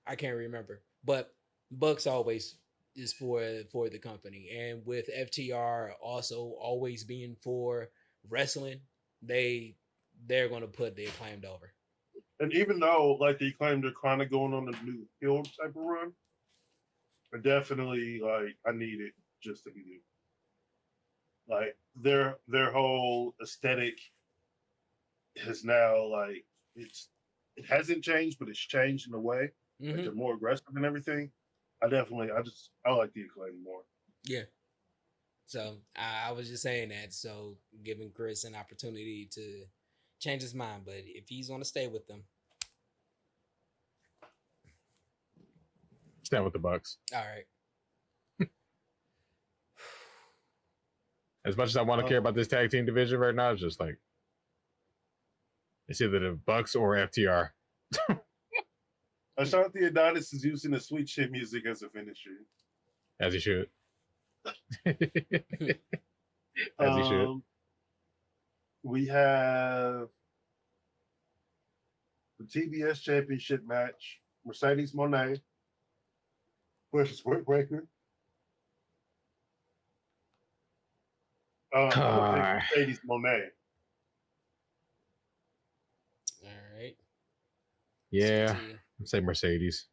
I can't remember, but Bucks always is for the company, and with FTR also always being for wrestling, they're going to put the Acclaimed over. And even though like the Acclaimed are kind of going on a new heel type of run, I definitely I need it just to be new. Like their whole aesthetic has now it hasn't changed, but it's changed in a way. Mm-hmm. Like they're more aggressive and everything. I like the Acclaimed more. Yeah. So I was just saying that. So giving Chris an opportunity to change his mind, but if he's going to stay with them, stand with the Bucks. all right. As much as I want to care about this tag team division right now, it's just like It's either the Bucks or FTR. Ashanti Adonis is using the sweet shit music as a finisher. As he should. As he should. We have the TBS Championship match. Mercedes Moné versus Britt Baker. I'm gonna pick Mercedes Moné. All right. Yeah. I'd say Mercedes.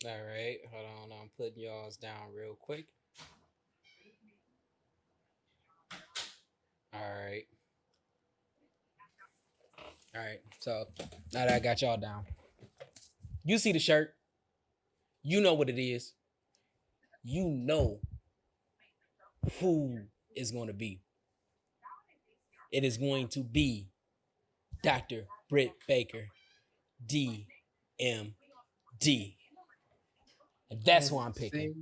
All right. Hold on. I'm putting y'all's down real quick. All right. All right. So now that I got y'all down, you see the shirt. You know what it is. You know who is going to be. It is going to be Dr. Britt Baker, DMD. And that's who I'm picking. See,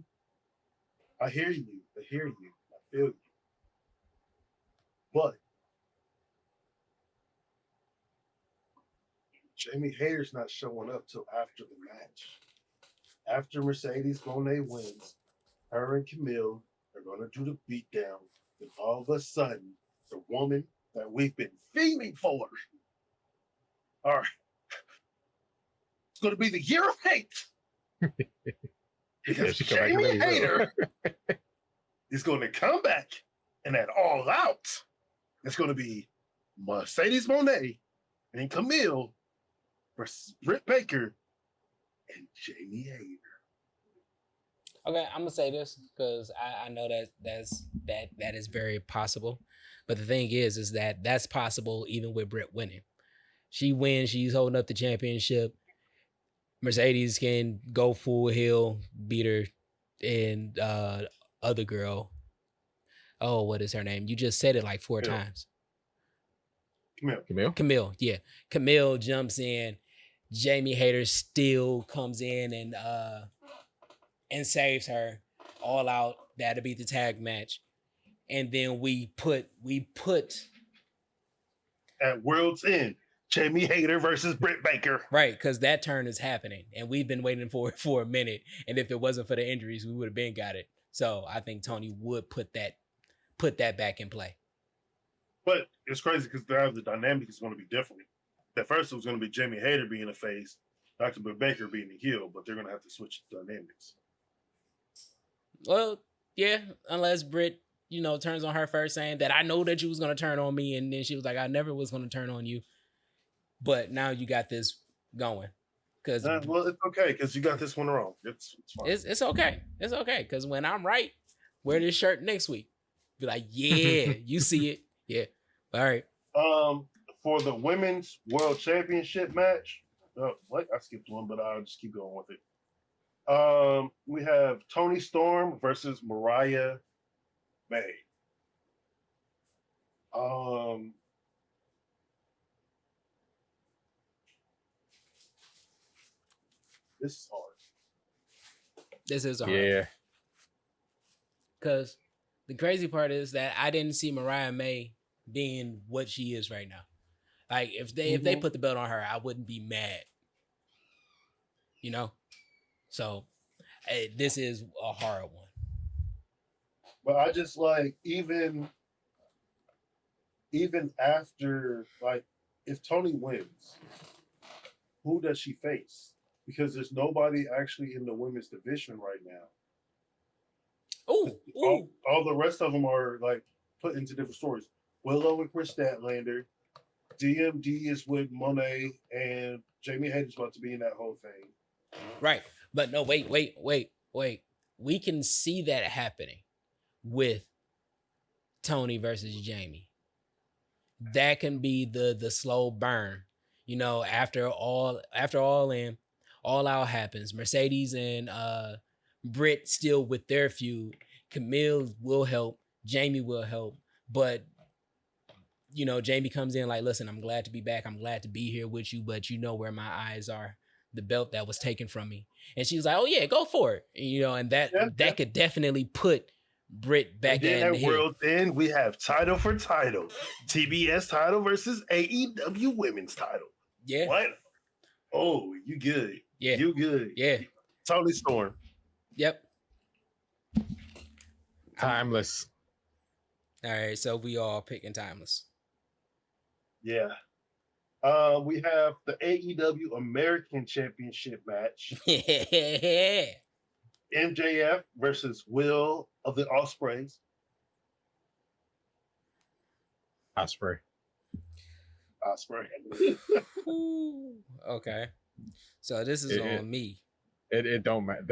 I hear you. I hear you. I feel you. But Jamie Hayter's not showing up till after the match. After Mercedes Moné wins, her and Camille are going to do the beatdown. And all of a sudden, the woman that we've been fiending for, all right, it's going to be the year of hate. Because Jamie Hayter is going to come back, and at All Out, it's going to be Mercedes Moné and Camille versus Britt Baker and Jamie Hayter. Okay, I'm gonna say this because I know that is very possible, but the thing is that that's possible even with Britt winning. She wins, she's holding up the championship. Mercedes can go full heel, beat her, and other girl. Oh, what is her name? You just said it like 4 times. Camille, yeah. Camille jumps in. Jamie Hayter still comes in and saves her. All Out. That'll be the tag match. And then we put at World's End, Jamie Hayter versus Britt Baker. Right, because that turn is happening. And we've been waiting for it for a minute. And if it wasn't for the injuries, we would have been got it. So I think Tony would put that back in play. But it's crazy because the dynamic is going to be different. At first, it was going to be Jamie Hayter being a face, Dr. Britt Baker being a heel, but they're going to have to switch the dynamics. Well, yeah, unless Britt, turns on her first, saying that I know that you was going to turn on me, and then she was like, I never was going to turn on you. But now you got this going. Well, it's okay because you got this one wrong. It's fine. It's okay. It's okay because when I'm right, wear this shirt next week. Be like, yeah, you see it. Yeah. All right. For the women's world championship match, I skipped one, but I'll just keep going with it. We have Toni Storm versus Mariah May. This is hard. This is hard. Yeah. Because the crazy part is that I didn't see Mariah May being what she is right now. Like if they put the belt on her, I wouldn't be mad. So this is a hard one. But I just like even after, like, if Toni wins, who does she face? Because there's nobody actually in the women's division right now. All the rest of them are like put into different stories. Willow and Chris Statlander. DMD is with Monet, and Jamie Hayter's about to be in that whole thing. Right. But no, wait. We can see that happening with Tony versus Jamie. That can be the slow burn. After all out happens. Mercedes and Britt still with their feud. Camille will help. Jamie will help. But Jamie comes in like, listen, I'm glad to be back. I'm glad to be here with you, but you know where my eyes are. The belt that was taken from me. And she was like, oh yeah, go for it. And that could definitely put Britt back And then in at the hill. World's End, we have title for title. TBS title versus AEW women's title. Yeah. What? Oh, you good. Yeah. You good. Yeah. Tony Storm. Yep. Timeless. All right, so we all picking Timeless. Yeah. We have the AEW American Championship match. Yeah. MJF versus Will of the Ospreys. Osprey. Osprey. Okay. So this is on me. It don't matter.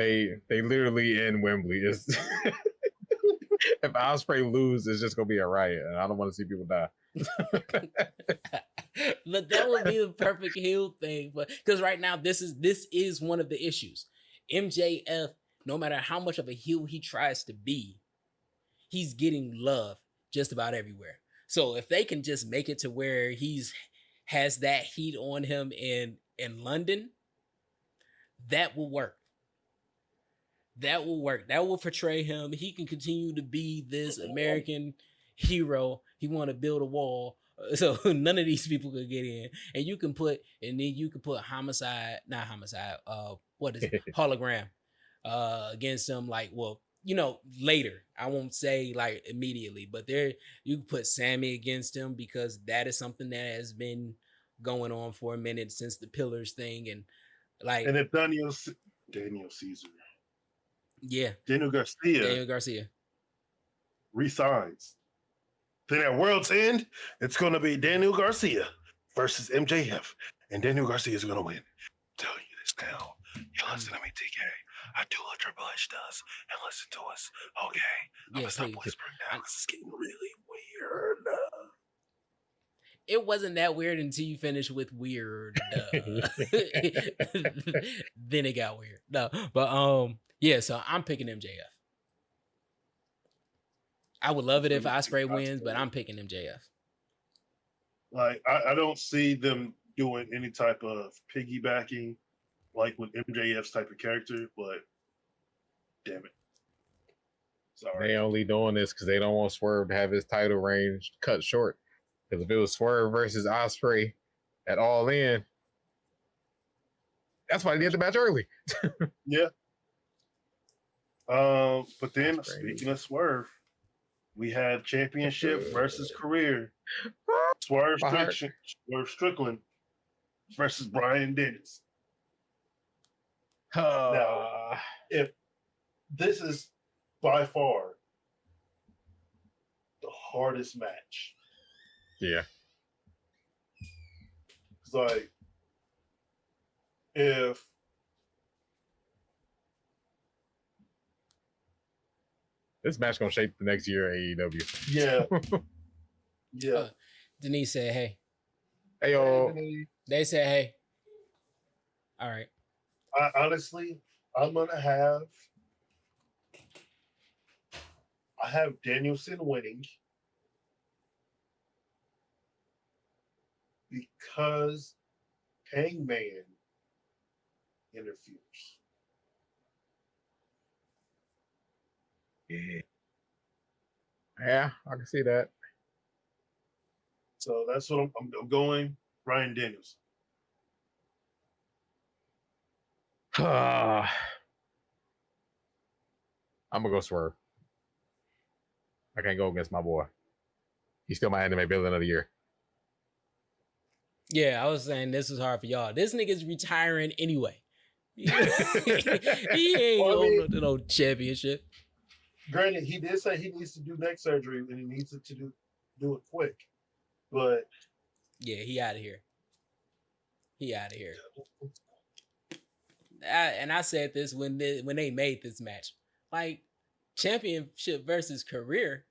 They literally in Wembley. Is if Osprey lose, it's just gonna be a riot, and I don't want to see people die. But that would be the perfect heel thing. But because right now this is one of the issues. MJF, no matter how much of a heel he tries to be, he's getting love just about everywhere. So if they can just make it to where has that heat on him in London, that will work. That will work. That will portray him. He can continue to be this American hero. He want to build a wall so none of these people could get in. And you can put Homicide, not Homicide. What is it? Hologram against him. Like, well, later. I won't say like immediately, but you can put Sammy against him because that is something that has been going on for a minute since the Pillars thing, and like, and if Daniel Caesar, Daniel Garcia resigns, then at World's End, it's going to be Daniel Garcia versus MJF, and Daniel Garcia is going to win. I'm telling you this now. You listen to me, TK. I do what Triple H does, and listen to us, okay? I'm gonna stop whispering now because it's getting really weird. It wasn't that weird until you finished with weird. Then it got weird. No, but yeah. So I'm picking MJF. I would love it if Ospreay wins, but I'm picking MJF. Like I don't see them doing any type of piggybacking, like with MJF's type of character. But damn it, sorry. They only doing this because they don't want Swerve to have his title range cut short. Because if it was Swerve versus Ospreay at All In, that's why they did the match early. Yeah. But then speaking of Swerve, we have championship versus career. Swerve Strickland versus Bryan Dennis. Now, if this is by far the hardest match. Yeah. It's like if this match gonna shape the next year AEW. Yeah. Yeah. Denise said, "Hey." Hey yo. They said, "Hey." All right. Honestly, I have Danielson winning because Hangman interferes. Yeah, I can see that. So that's what I'm going. Ryan Daniels. I'm gonna go Swerve. I can't go against my boy. He's still my anime villain of the year. Yeah, I was saying this was hard for y'all. This nigga's retiring anyway. He ain't going to no championship. Granted, he did say he needs to do neck surgery and he needs to do it quick. But yeah, he out of here. And I said this when they made this match. Like, championship versus career,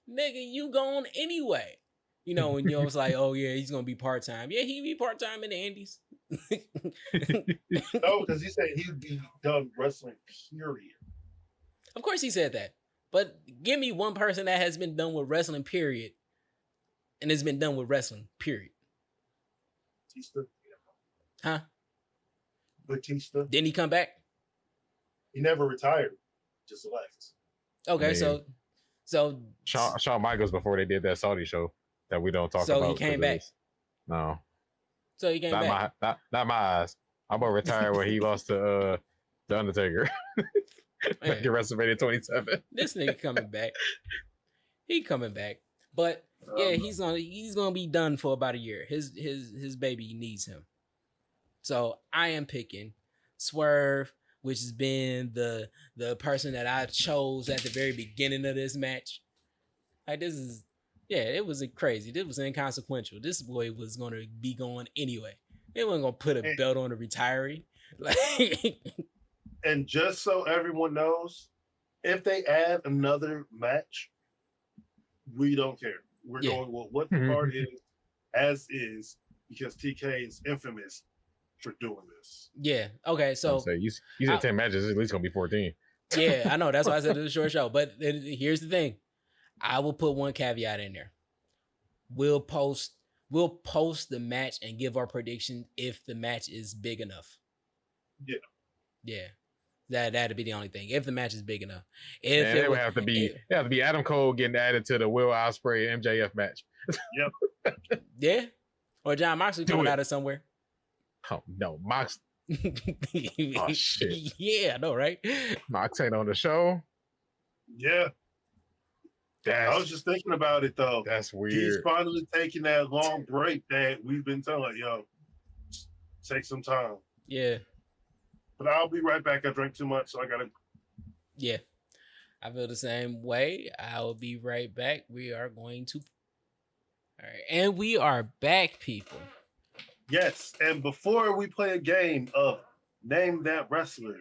nigga, you gone anyway. When you was like, oh yeah, he's gonna be part-time. Yeah, he'd be part-time in the Indies. No, because he said he'd be done wrestling, period. Of course he said that. But give me one person that has been done with wrestling, period. And has been done with wrestling, period. Batista. Huh? Batista. Didn't he come back? He never retired. Just left. Okay, Man. so So Shawn Michaels before they did that Saudi show that we don't talk So about. he came back. No, So he came back. not my eyes. I'm gonna retire where he lost to the Undertaker. Back in WrestleMania 27. This nigga coming back. He coming back. But yeah, he's gonna be done for about a year. His baby needs him. So I am picking Swerve, which has been the person that I chose at the very beginning of this match. Like this is, yeah, it was crazy. This was inconsequential. This boy was gonna be going anyway. They wasn't gonna put a belt on a retiree. Like, and just so everyone knows, if they add another match, we don't care. We're going with what the card is, as is, because TK is infamous for doing this. Yeah. Okay. So you said 10 matches. It's at least gonna be 14. Yeah, I know. That's why I said it's a short show. But here's the thing: I will put one caveat in there. We'll post the match and give our prediction if the match is big enough. Yeah. Yeah. That'd be the only thing. If the match is big enough. It would have to be Adam Cole getting added to the Will Ospreay MJF match. Yep. Yeah. Or John Moxley coming out of somewhere. Oh no, Mox. Oh shit. Yeah, I know, right? Mox ain't on the show. Yeah. I was just thinking about it though. That's weird. He's finally taking that long break that we've been telling, take some time. Yeah. But I'll be right back. I drank too much, so I gotta. Yeah, I feel the same way. I will be right back. We are going to. All right, and we are back, people. Yes, and before we play a game of Name That Wrestler,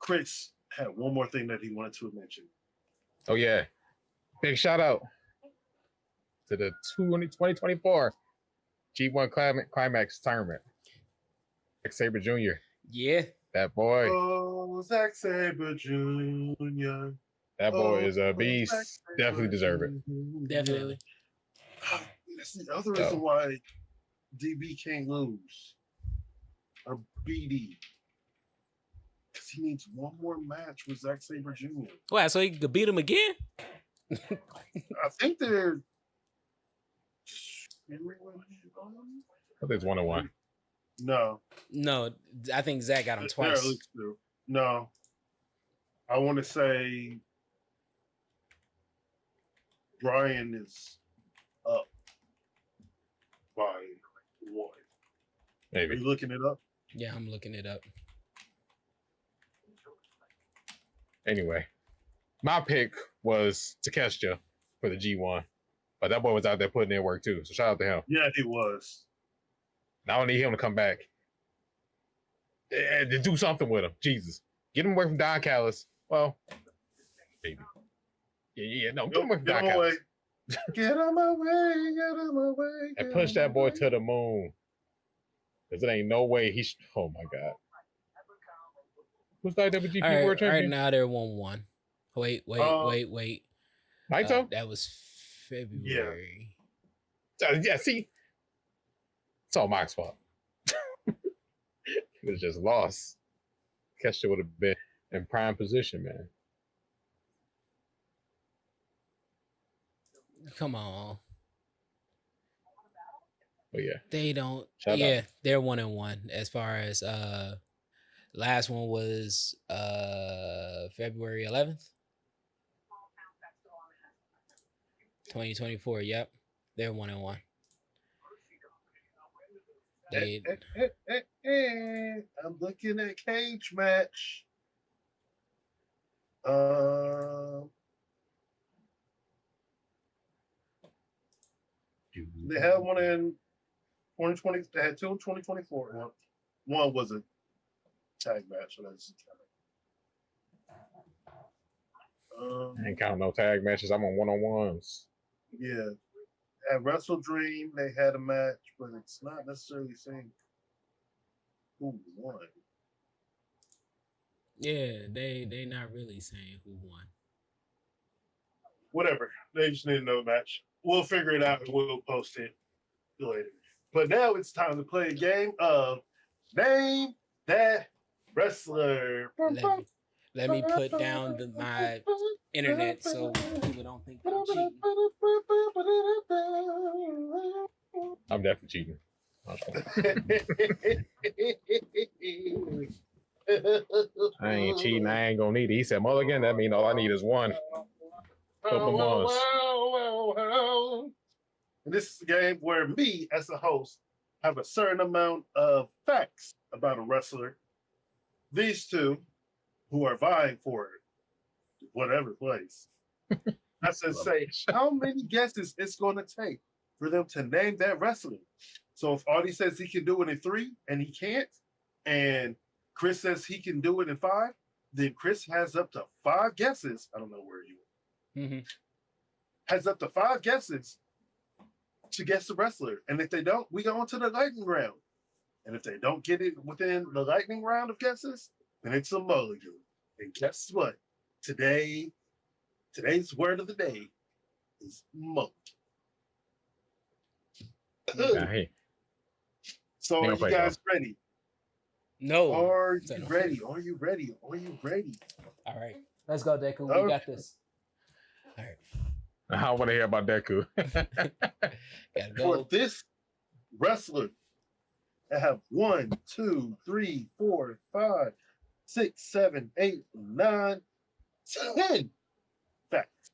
Chris had one more thing that he wanted to mention. Oh yeah, big shout out to the 2024 G1 Climax tournament. Zack Sabre Jr. Yeah. That boy. Oh, Zack Sabre Jr. That boy is a beast. Definitely deserve it. Definitely. That's the other reason why DB can't lose. Or BD. Because he needs one more match with Zack Sabre Jr. Wow, so he could beat him again? I think they're. I think it's 1-1. No, I think Zach got him twice. No, I want to say Brian is up by 1. Maybe. Are you looking it up? Yeah, I'm looking it up. Anyway, my pick was Takeshita for the G1, but that boy was out there putting in work too. So shout out to him. Yeah, he was. Now I need him to come back and to do something with him. Jesus. Get him away from Don Callis. Well, maybe. No, get him away from Don Callis. Get him away, get him away. And push that boy to the moon. Because it ain't no way he's. Oh my God. Who's the IWGP World Champion? Right now they're 1-1. Wait. Naito? That was February. Yeah, see? It's all Mike's fault. It was just lost. Kesha would have been in prime position, man. Come on. Oh yeah. They don't. Shout out. They're 1-1 as far as last one was February 11th. 2024. Yep. They're 1-1. I'm looking at cage match. They had one in 2020. They had 2 in 2024. One was a tag match. So that's I ain't counting no tag matches. I'm on one-on-ones. Yeah. At Wrestle Dream, they had a match, but it's not necessarily saying who won. Yeah, they not really saying who won. Whatever. They just need another match. We'll figure it out and we'll post it later. But now it's time to play a game of Name That Wrestler. Let me put down my internet so people don't think I'm cheating. I'm definitely cheating. I ain't cheating. I ain't gonna need it. He said mulligan. That means all I need is one. Couple months. This is a game where me, as the host, have a certain amount of facts about a wrestler. These two, who are vying for it, whatever place, I said, say how many guesses it's going to take for them to name that wrestler. So if Audie says he can do it in 3 and he can't, and Chris says he can do it in 5, then Chris has up to 5 guesses. I don't know where you are. Mm-hmm. Has up to 5 guesses to guess the wrestler. And if they don't, we go on to the lightning round. And if they don't get it within the lightning round of guesses, then it's a mulligan. And guess what? Today's word of the day is mulligan. Hey. So are you guys ready? No. Are you ready? Are you ready? Are you ready? All right. Let's go, Deku. We got this. All right. I want to hear about Deku. Gotta go. For this wrestler, I have 1, 2, 3, 4, 5, 6, 7, 8, 9, 10 facts.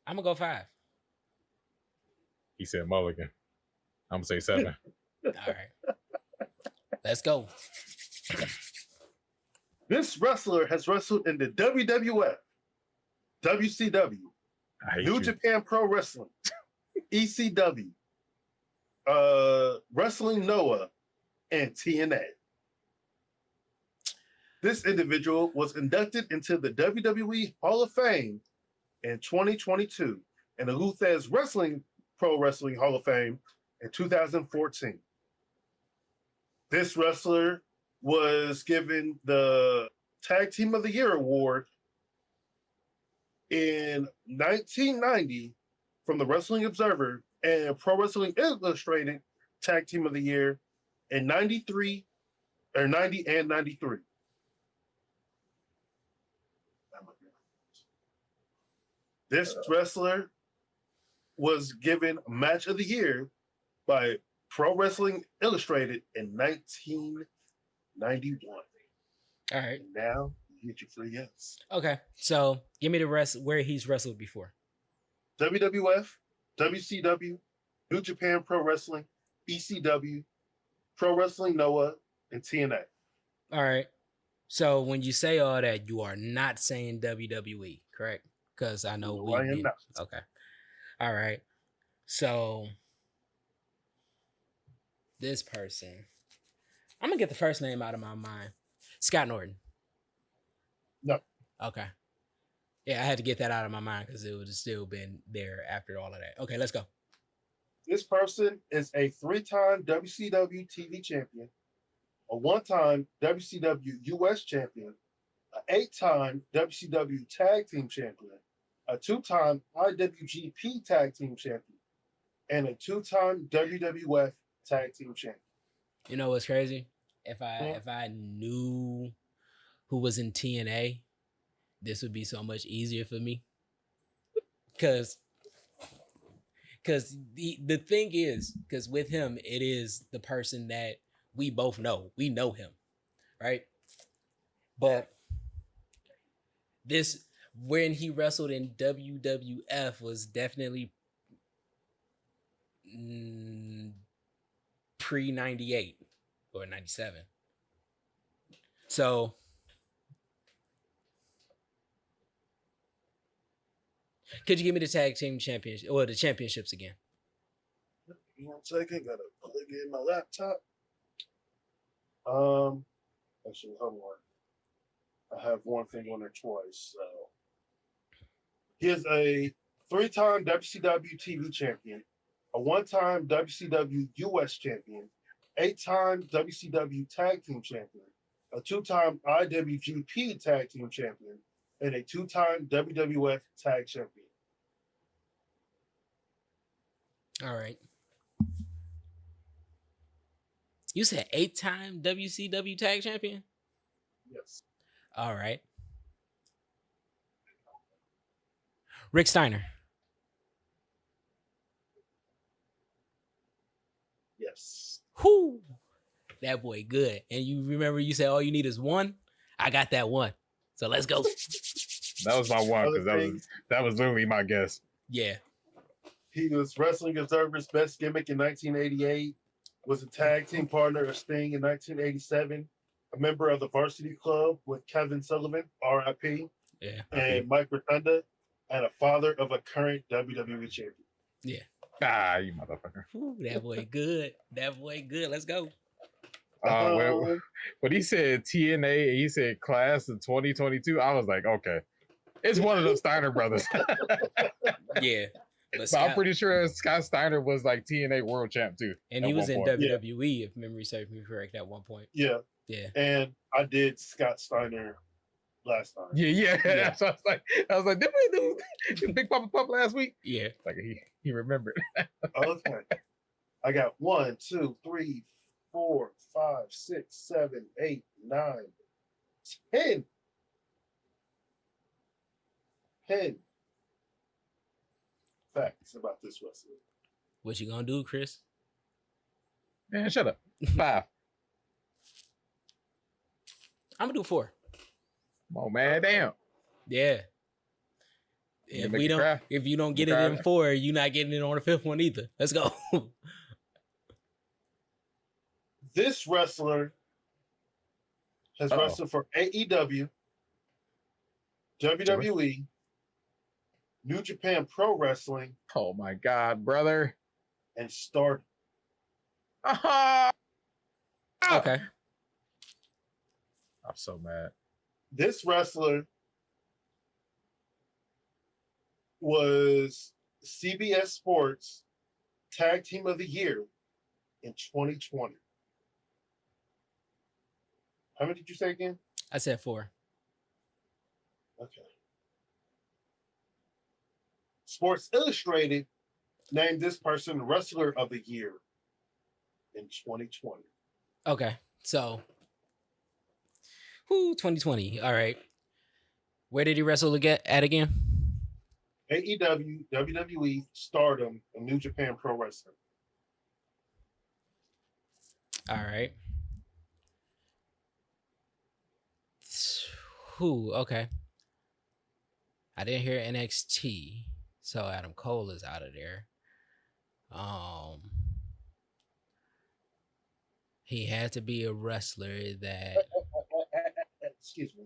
I'm gonna go 5. He said mulligan. I'm gonna say 7. All right. Let's go. This wrestler has wrestled in the WWF, WCW, New Japan Pro Wrestling, ECW, Wrestling Noah, and TNA. This individual was inducted into the WWE Hall of Fame in 2022 and the Luthez Pro Wrestling Hall of Fame in 2014. This wrestler was given the Tag Team of the Year award in 1990 from the Wrestling Observer and Pro Wrestling Illustrated Tag Team of the Year in 90 and 93. This wrestler was given Match of the Year by Pro Wrestling Illustrated in 1991. All right. And now you get your free yes. Okay. So give me the rest where he's wrestled before. WWF, WCW, New Japan Pro Wrestling, ECW, Pro Wrestling Noah, and TNA. All right. So when you say all that, you are not saying WWE, correct? Because I know I am not. Okay. All right. So this person, I'm gonna get the first name out of my mind. Scott Norton. No. Okay. Yeah, I had to get that out of my mind because it would have still been there after all of that. Okay, let's go. This person is a 3-time WCW TV champion, a 1-time WCW US champion, an 8-time WCW Tag Team champion, a 2-time IWGP Tag Team champion, and a 2-time WWF Tag Team champion. You know what's crazy? If I knew who was in TNA, this would be so much easier for me. Cause the thing is, because with him, it is the person that we both know. We know him, right? But this, when he wrestled in WWF, was definitely pre-98 or 97. So could you give me the tag team championship or the championships again? 1 second, gotta plug in my laptop. Actually, hold on. I have one thing on there twice. So he is a 3-time WCW TV champion, a 1-time WCW US champion, 8-time WCW Tag Team champion, a 2-time IWGP Tag Team champion, and a 2-time WWF Tag champion. All right. You said 8-time WCW Tag Champion? Yes. All right. Rick Steiner. Yes. Whoo! That boy good. And you remember you said all you need is one? I got that one. So let's go. That was my one Other because things, that was literally my guess. Yeah. he was Wrestling Observer's Best Gimmick in 1988, was a tag team partner of Sting in 1987, a member of the Varsity Club with Kevin Sullivan, RIP, Yeah. and Mike Rotunda, and a father of a current WWE champion. Yeah. Ah, you motherfucker. Whew, that boy good. That boy good. Let's go. When he said TNA and he said class of 2022, I was like, okay. It's one of those Steiner brothers. Yeah. But I'm pretty sure Scott Steiner was like TNA world champ too. And he was in WWE, if memory serves me correct, at one point. Yeah. Yeah. And I did Scott Steiner last time. Yeah. So I was like, did we do Big Papa Pump last week? Yeah. Like he remembered. Okay. I got 1, 2, 3, 4, 5, 6, 7, 8, 9, 10. 10 facts about this wrestler. What you gonna do, Chris? Man, shut up. 5. I'm gonna do 4. Oh man, damn. Yeah. If you don't get it in 4, you're not getting it on the 5th one either. Let's go. This wrestler has wrestled for AEW, WWE, New Japan Pro Wrestling. Oh my God, brother. And Stardom. Okay. I'm so mad. This wrestler was CBS Sports Tag Team of the Year in 2020. How many did you say again? I said 4. Okay. Sports Illustrated named this person Wrestler of the Year in 2020. Okay. So, 2020. All right. Where did he wrestle at again? AEW, WWE, Stardom, and New Japan Pro Wrestling. All right. Okay. I didn't hear NXT, so Adam Cole is out of there. He had to be a wrestler that. Excuse me.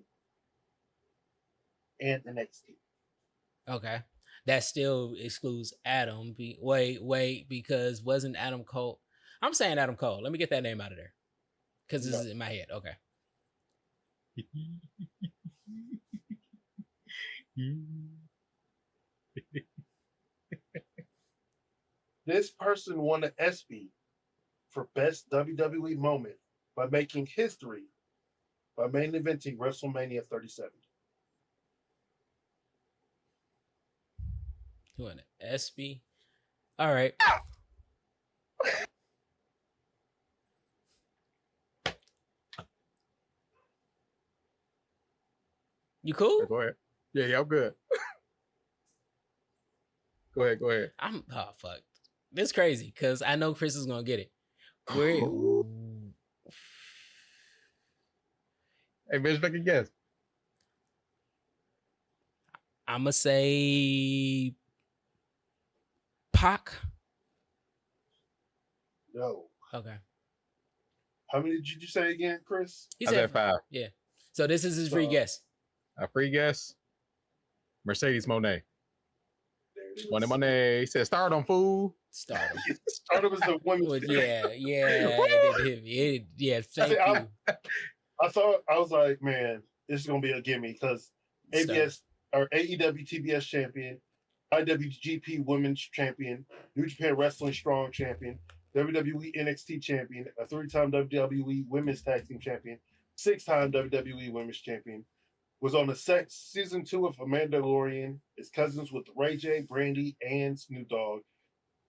And NXT. Okay. That still excludes Adam. Wait, because wasn't Adam Cole? I'm saying Adam Cole. Let me get that name out of there. Because this is in my head. Okay. This person won an ESPY for Best WWE Moment by making history by main eventing WrestleMania 37. Who won it? ESPY? All right. You cool? Yeah, go ahead. Yeah, I'm good. Go ahead. Oh fuck. This crazy because I know Chris is gonna get it. Hey, bitch, make a guess. I'ma say Pac. No. Okay. How many did you say again, Chris? He I said 5. Yeah. So this is his free guess. A free guess. Mercedes Moné. There it is. Monet. He said Stardom, fool. Stardom. Stardom is the women's. Yeah. Thank you. I thought, I was like, man, this is gonna be a gimme because ABS or AEW TBS champion, IWGP Women's Champion, New Japan Wrestling Strong Champion, WWE NXT Champion, a 3-time WWE Women's Tag Team Champion, 6-time WWE Women's Champion. Was on the season 2 of Amanda Lorian. Is cousins with Ray J, Brandy, and Snoop Dogg.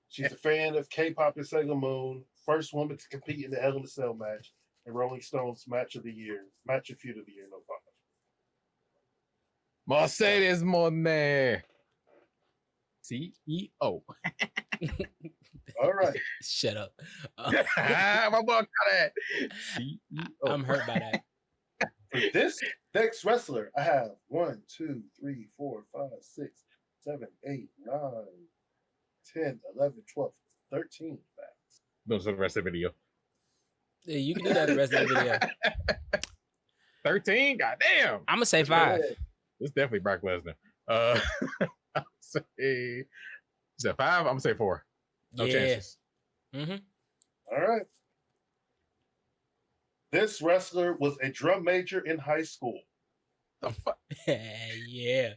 She's a fan of K-pop and Sailor Moon. first woman to compete in the Hell in a Cell match and Rolling Stones Match of the Year, Match of Feud of the Year, no 5. Mercedes Moné. CEO. All right. Shut up. My boy got that. CEO. I'm hurt by that. For this next wrestler, I have 1, 2, 3, 4, 5, 6, 7, 8, 9, 10, 11, 12, 13 facts. Those are the rest of the video. Yeah, you can do that the rest of the video. 13? Goddamn. I'm gonna say 5. It's definitely Brock Lesnar. I'll say, is that 5? I'm gonna say 4. No chances. Mm-hmm. All right. This wrestler was a drum major in high school. The fuck? Yeah.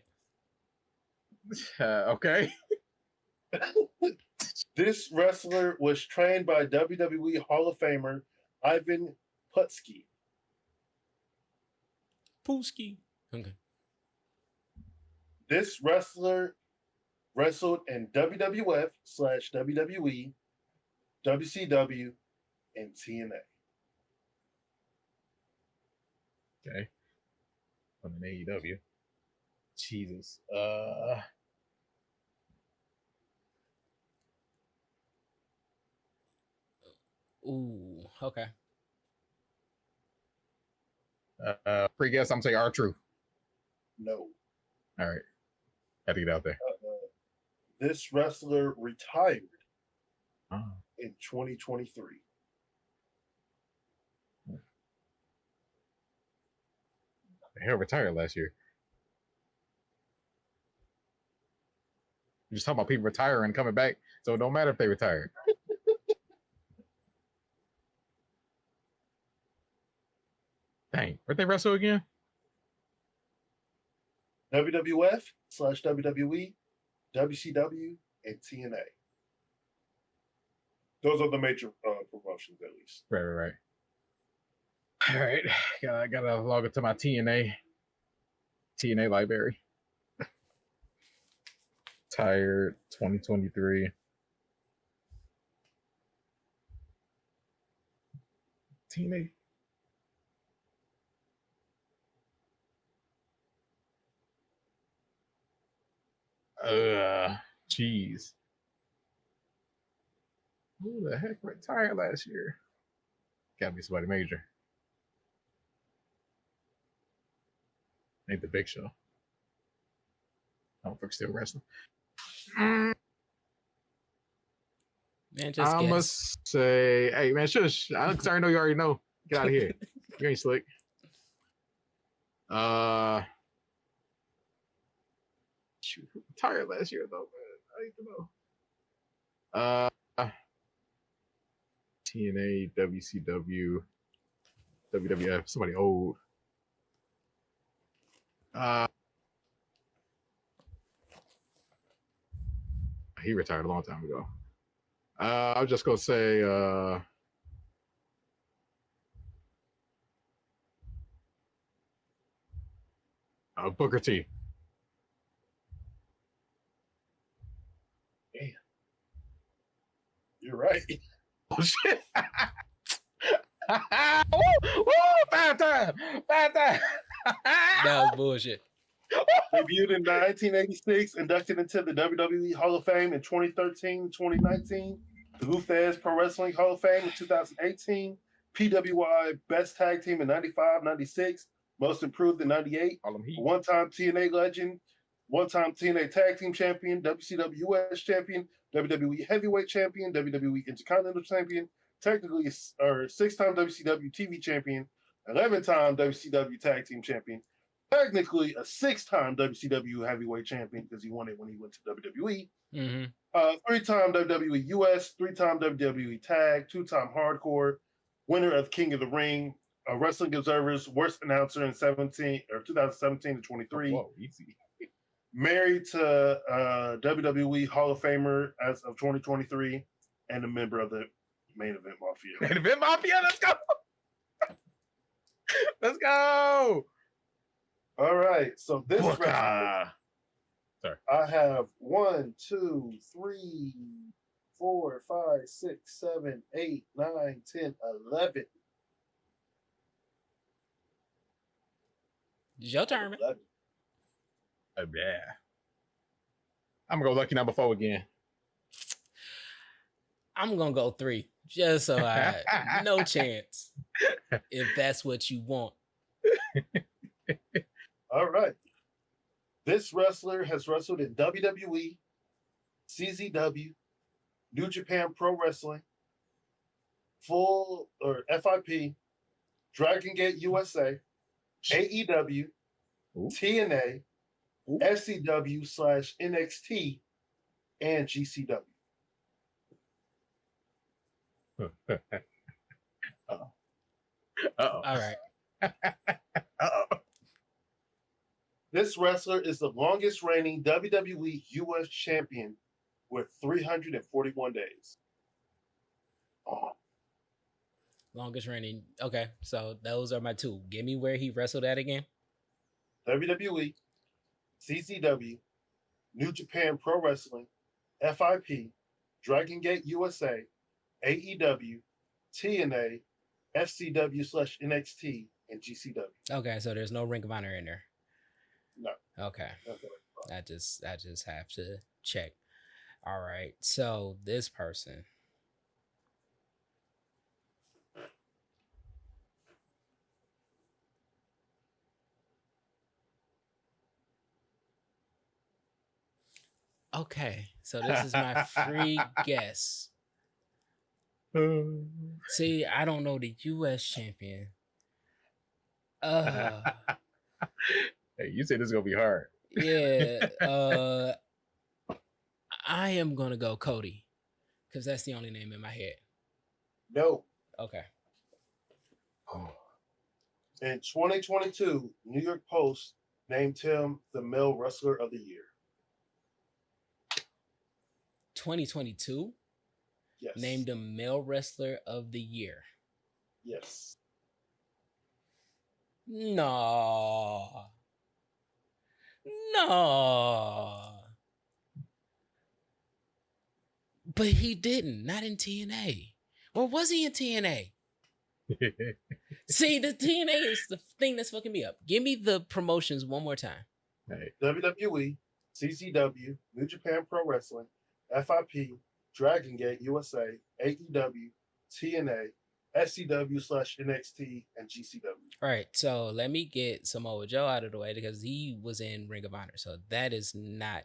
Okay. This wrestler was trained by WWE Hall of Famer Ivan Putski. Pooski. Okay. This wrestler wrestled in WWF/WWE, WCW, and TNA. Okay. I'm in AEW. Jesus. Ooh. Okay. Pre-guess, I'm gonna say R-Truth. No. All right. Had to get out there. This wrestler retired Oh. in 2023. The hell retired last year. You're just talking about people retiring and coming back, so it don't matter if they retired. Dang, where'd they wrestle again? WWF/WWE, WCW, and TNA. Those are the major promotions, at least. Right. All right, gotta log into my TNA library. Tired 2023. TNA. Jeez. Who the heck retired last year? Gotta be somebody major. Ain't the Big Show. I don't think still wrestling. Man, just I guess. must say, hey man, shush. I already know you already know. Get out of here. You ain't slick. Shoot, who retired last year though, man. I need to know. TNA, WCW, WWF, somebody old. He retired a long time ago. I was just gonna say Booker T. Damn. You're right. Oh shit. Woo, 5 times. That was bullshit. Debuted in 1986, inducted into the WWE Hall of Fame in 2013, 2019, the Lufaz Pro Wrestling Hall of Fame in 2018, PWI Best Tag Team in 95, 96, Most Improved in 98, one-time TNA legend, one-time TNA Tag Team Champion, WCW US Champion, WWE Heavyweight Champion, WWE Intercontinental Champion, technically or 6-time WCW TV Champion, 11-time WCW Tag Team Champion, technically a 6-time WCW Heavyweight Champion because he won it when he went to WWE. Mm-hmm. 3-time WWE US, 3-time WWE Tag, 2-time Hardcore, winner of King of the Ring, Wrestling Observer's worst announcer in 2017 to 23. Whoa, easy. Married to WWE Hall of Famer as of 2023, and a member of the Main Event Mafia. Main Event Mafia, let's go. Let's go. All right, so this Sorry. I have 1, 2, 3, 4, 5, 6, 7, 8, 9, 10, 11. It's your turn, man. 11. Oh, yeah. I'm gonna go lucky number 4 again. I'm gonna go 3, just so I no chance. If that's what you want. All right. This wrestler has wrestled in WWE, CZW, New Japan Pro Wrestling, Full or FIP, Dragon Gate USA, AEW, Ooh. TNA, Ooh. SCW/NXT, and GCW. Uh-oh. All right. Uh-oh. This wrestler is the longest reigning WWE US champion with 341 days. Oh, Longest reigning. Okay, so those are my 2. Give me where he wrestled at again. WWE, CZW, New Japan Pro Wrestling, FIP, Dragon Gate USA, AEW, TNA, FCW/NXT, and GCW. Okay, so there's no Ring of Honor in there. No. Okay. Okay. I just have to check. All right. So this person. Okay. So this is my free guess. See, I don't know the US champion. Hey, you said this is gonna be hard. Yeah. I am gonna go Cody. Because that's the only name in my head. No. Okay. In 2022, New York Post named him the Male Wrestler of the Year. 2022 Yes. named him Male Wrestler of the Year. Yes. No. But he didn't. Not in TNA. Or was he in TNA? See, the TNA is the thing that's fucking me up. Give me the promotions one more time. Hey. WWE, CCW, New Japan Pro Wrestling, FIP, Dragon Gate USA, AEW, TNA, SCW/NXT, and GCW. All right, so let me get Samoa Joe out of the way because he was in Ring of Honor. So that is not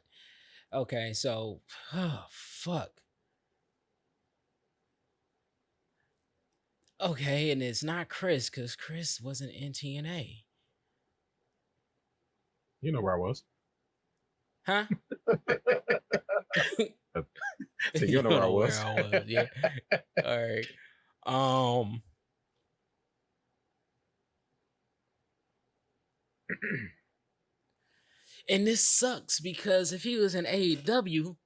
okay. So, oh, fuck. Okay, and it's not Chris because Chris wasn't in TNA. You know where I was. Huh? So you know where I was. Yeah. All right. And this sucks because if he was in AEW,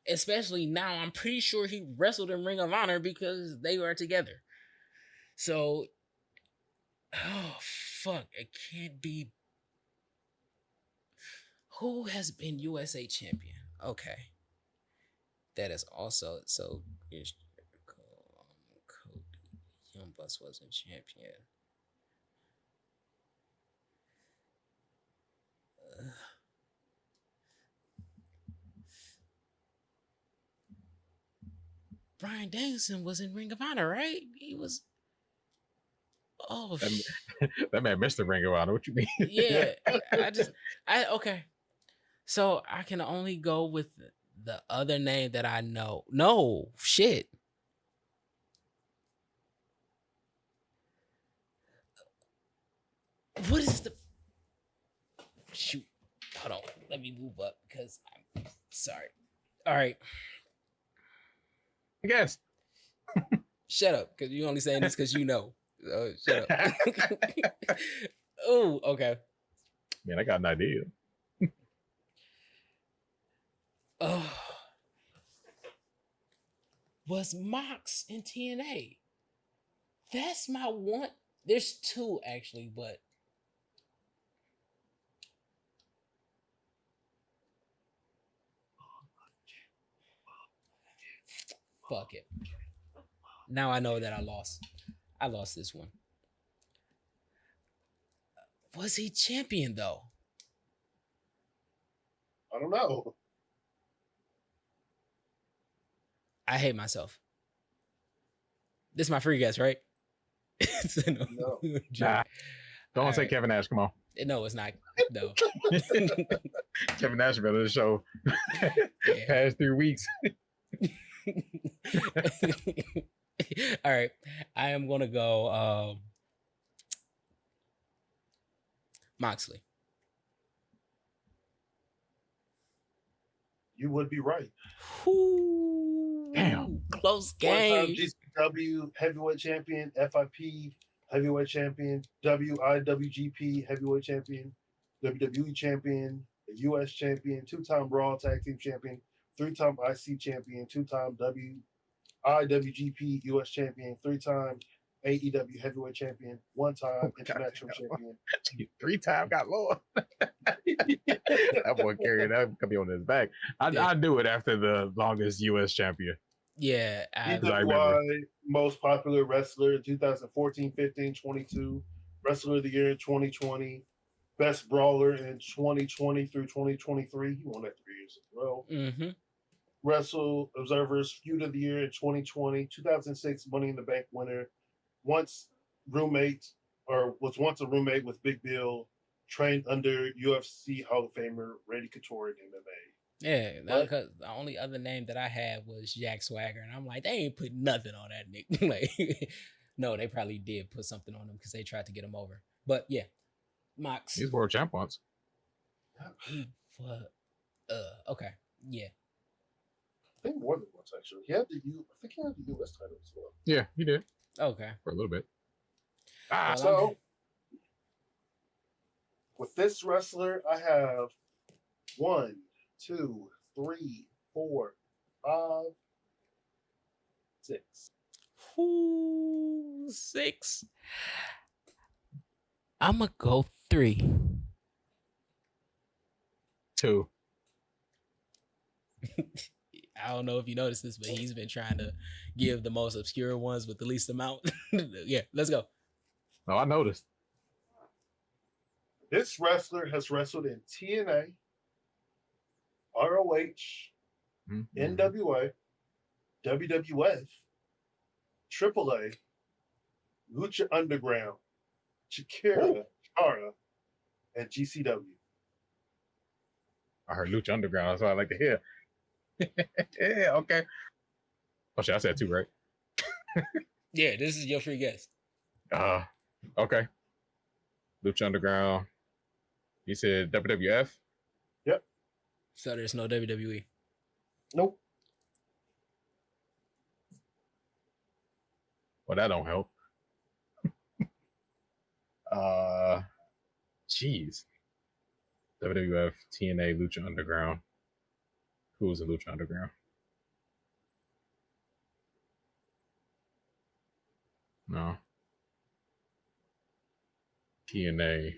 especially now, I'm pretty sure he wrestled in Ring of Honor because they were together. So, oh fuck, it can't be. Who has been USA champion? Okay, that is also so. Cody Young Bucks wasn't champion. Bryan Danielson was in Ring of Honor, right? He was. Oh, that man missed the Ring of Honor. What you mean? Yeah, okay. So I can only go with the other name that I know. No, shit. What is the shoot? Hold on. Let me move up because I'm sorry. All right. I guess. Shut up, because you only saying this because you know. Shut up. Oh, okay. Man, I got an idea. Oh. Was Mox in TNA? That's my one. There's 2 actually, but Fuck it. Now I know that I lost. I lost this one. Was he champion though? I don't know. I hate myself. This is my free guess, right? No. Nah. Don't All say right. Kevin Nash. Come on. No, it's not. No. Kevin Nash been on the show Yeah. past 3 weeks. All right. I am going to go Moxley. You would be right. Ooh, Damn. close One-time game. GCW heavyweight champion, FIP heavyweight champion, WIWGP heavyweight champion, WWE champion, US champion, 2-time Raw tag team champion, 3-time IC champion, 2-time IWGP US champion, 3-time AEW heavyweight champion, 1-time international champion. 3-time got lower. That boy carried that could be on his back. I do it after the longest US champion. Yeah. DWI most popular wrestler in 2014, 15, 22, wrestler of the year in 2020, best brawler in 2020 through 2023. He won that 3 years in a row. Mm-hmm. Wrestle Observer's Feud of the Year in 2020, 2006 Money in the Bank winner, was once a roommate with Big Bill, trained under UFC Hall of Famer Randy Couture in MMA. Yeah, What? because the only other name that I had was Jack Swagger, and I'm like, they ain't put nothing on that nigga. Like, no, they probably did put something on him because they tried to get him over. But yeah, Mox. He's world champ once. Okay, yeah. I think more than once actually. I think he had the US title as well. Yeah, he did Okay. for a little bit. Well, So with this wrestler, I have 1, 2, 3, 4, 5, 6. Ooh, 6. I'm gonna go 3. 2. I don't know if you noticed this, but he's been trying to give the most obscure ones with the least amount. Yeah, let's go. No, I noticed. This wrestler has wrestled in TNA, ROH, Mm-hmm. NWA, WWF, AAA, Lucha Underground, Chara, and GCW. I heard Lucha Underground. That's what I like to hear. Yeah, okay. Oh shit, I said 2, right? Yeah, this is your free guess. Okay. Lucha Underground. You said WWF? Yep. So there's no WWE. Nope. Well, that don't help. Jeez. WWF, TNA, Lucha Underground. Who was in Lucha Underground? No. TNA.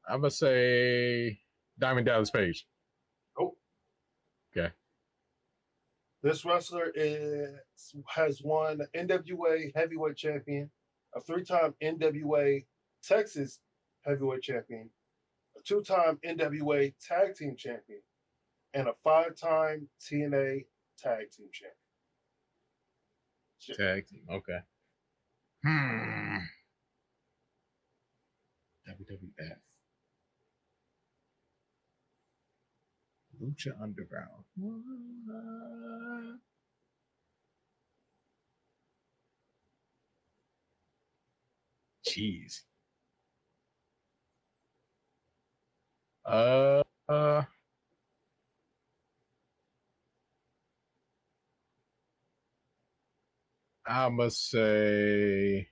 I'm gonna say Diamond Dallas Page. Nope. Okay. This wrestler has won NWA heavyweight champion, a 3-time NWA Texas heavyweight champion, a 2-time NWA tag team champion, and a 5-time TNA tag team champion. Tag team. Okay. WWF. Lucha Underground. Jeez. I must say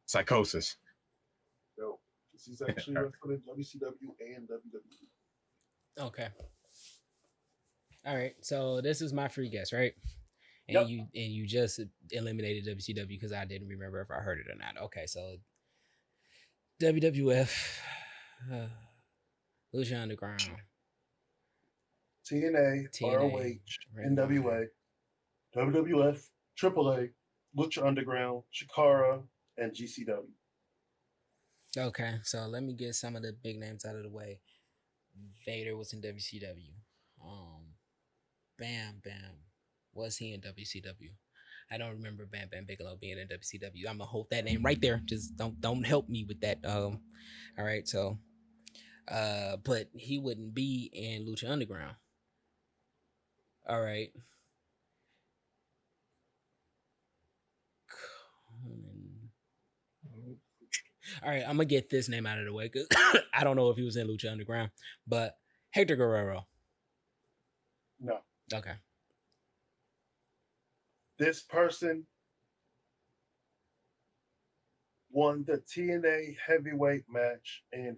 Psychosis. No, this is actually wrestling in WCW and WWE. Okay. All right. So this is my free guess, right? And you just eliminated WCW because I didn't remember if I heard it or not. Okay, so WWF, Lucha Underground, TNA, ROH, NWA, WWF, AAA, Lucha Underground, Shikara, and GCW. Okay, so let me get some of the big names out of the way. Vader was in WCW. Bam Bam, was he in WCW? I don't remember Bam Bam Bigelow being in WCW. I'm gonna hold that name right there. Just don't help me with that. All right, so but he wouldn't be in Lucha Underground. All right. All right, I'm gonna get this name out of the way because I don't know if he was in Lucha Underground, but Hector Guerrero. No. Okay. This person won the TNA heavyweight match and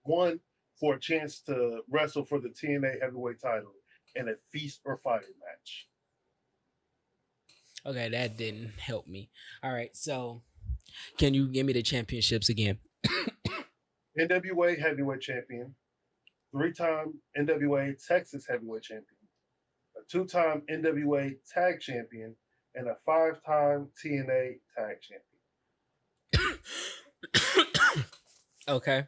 won for a chance to wrestle for the TNA heavyweight title in a feast or fighter match. Okay, that didn't help me. All right, so can you give me the championships again? NWA heavyweight champion, 3-time NWA Texas heavyweight champion, a 2-time NWA tag champion, and a 5-time TNA tag champion. Okay.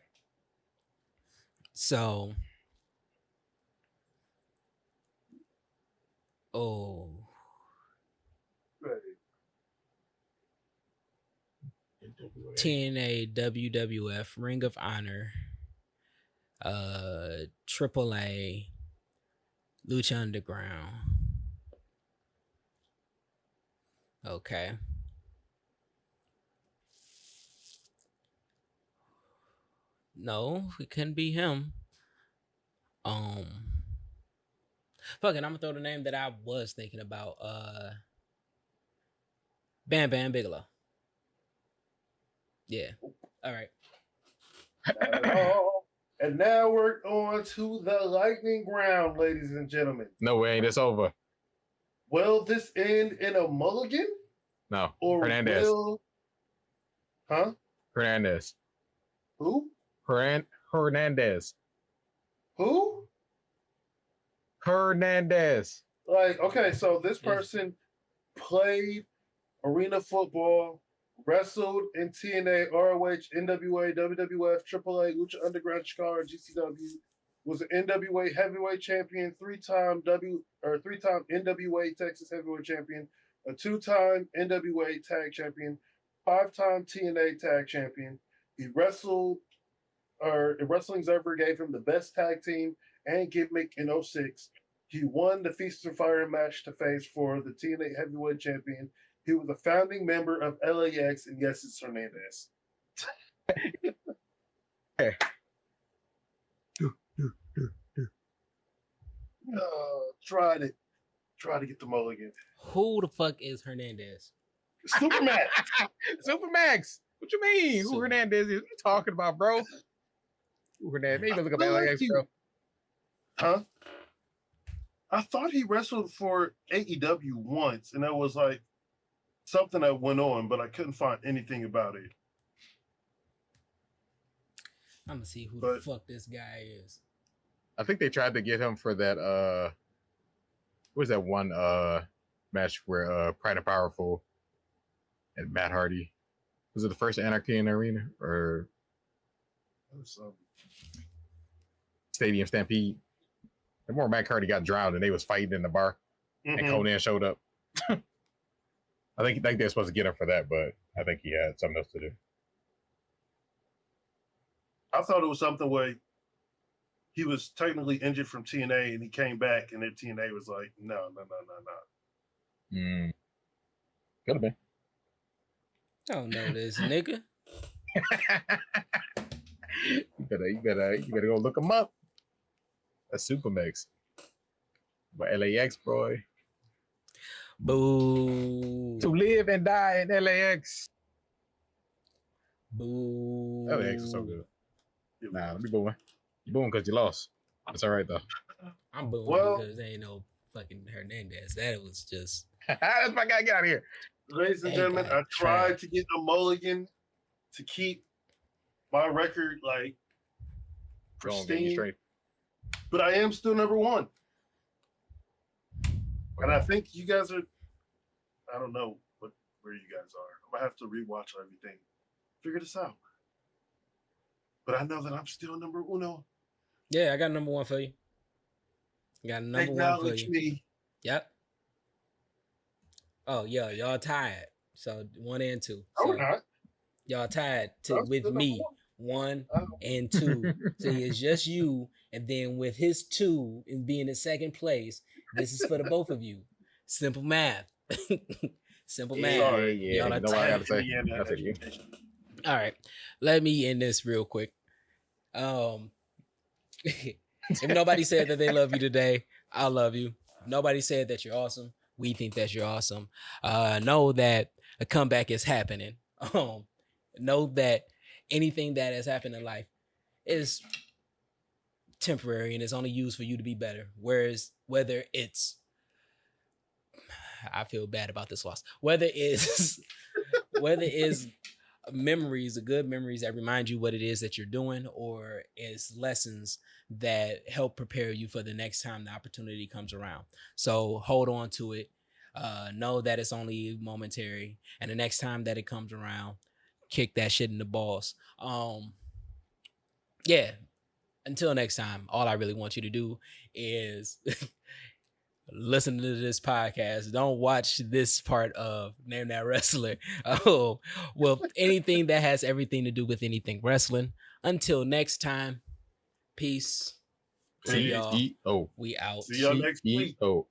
So, TNA, WWF, Ring of Honor, AAA, Lucha Underground. Okay. No, it couldn't be him. Fuck it, I'm gonna throw the name that I was thinking about. Bam Bam Bigelow. Yeah. All right. And now we're on to the lightning round, ladies and gentlemen. No way, it's over. Will this end in a mulligan? No. Or Hernandez. Huh? Hernandez. Who? Hernandez. Who? Hernandez. Like, okay, so this person played arena football, wrestled in TNA, ROH, NWA, WWF, AAA, Lucha Underground, Chicago, GCW, was an NWA heavyweight champion, 3-time NWA Texas heavyweight champion, a 2-time NWA tag champion, 5-time TNA tag champion. He wrestled, or Wrestling Observer gave him the best tag team and gimmick in 06. He won the Feast or Fire match to face for the TNA heavyweight champion. He was a founding member of LAX, and yes, it's Hernandez. Hey. Tried it. Try to get the mulligan. Who the fuck is Hernandez? Supermax. Supermax. What you mean? Who Hernandez is? What you talking about, bro? Who Hernandez? Maybe look up LAX, bro. Huh? I thought he wrestled for AEW once, and that was like something that went on, but I couldn't find anything about it. I'm gonna see who the fuck this guy is. I think they tried to get him for that what was that one match where Pride and Powerful and Matt Hardy. Was it the first Anarchy in the Arena or Stadium Stampede? And more Matt Hardy got drowned and they was fighting in the bar and Conan showed up. I think they're supposed to get him for that, but I think he had something else to do. I thought it was something where he was technically injured from TNA and he came back and then TNA was like, no. Could have been. I don't know this nigga. You better go look him up. That's Supermax. But LAX, boy. Boo. To live and die in LAX. Boo. LAX is so good. Nah, let me booing. You booing because you lost. That's all right though. I'm booing because there ain't no fucking Hernandez. That was just That's my guy. Get out of here. Ladies and That gentlemen, guy I tried trash. to get a mulligan to keep my record like Go on, get you pristine, straight. but I am still number one. And I Okay. think you guys are. I don't know where you guys are. I'm gonna have to rewatch everything, figure this out. But I know that I'm still number uno. yeah. I got number one for you. Got number one for Acknowledge you. me. Yep. Oh, yeah, y'all tied. So 1 and 2. No, So we're not. y'all tied I'm with still me. number 1 and 2. So it's just you, and then with his 2 and being in second place, this is for the both of you. Simple math. Simple math. Sorry. Yeah. Y'all You are know what I tied. gotta say? Indiana That's it. You. education. All right, let me end this real quick. If nobody said that they love you today, I love you. If nobody said that you're awesome, we think that you're awesome. Know that a comeback is happening. Know that anything that has happened in life is temporary and it's only used for you to be better. Whereas whether it's I feel bad about this loss. Whether it's memories, the good memories that remind you what it is that you're doing, or it's lessons that help prepare you for the next time the opportunity comes around. So hold on to it. Know that it's only momentary, and the next time that it comes around, kick that shit in the balls. Yeah. Until next time, all I really want you to do is listen to this podcast. Don't watch this part of Name That Wrestler. Oh, well, anything that has everything to do with anything wrestling. Until next time, peace. See y'all. CEO. We out. See y'all next week. CEO.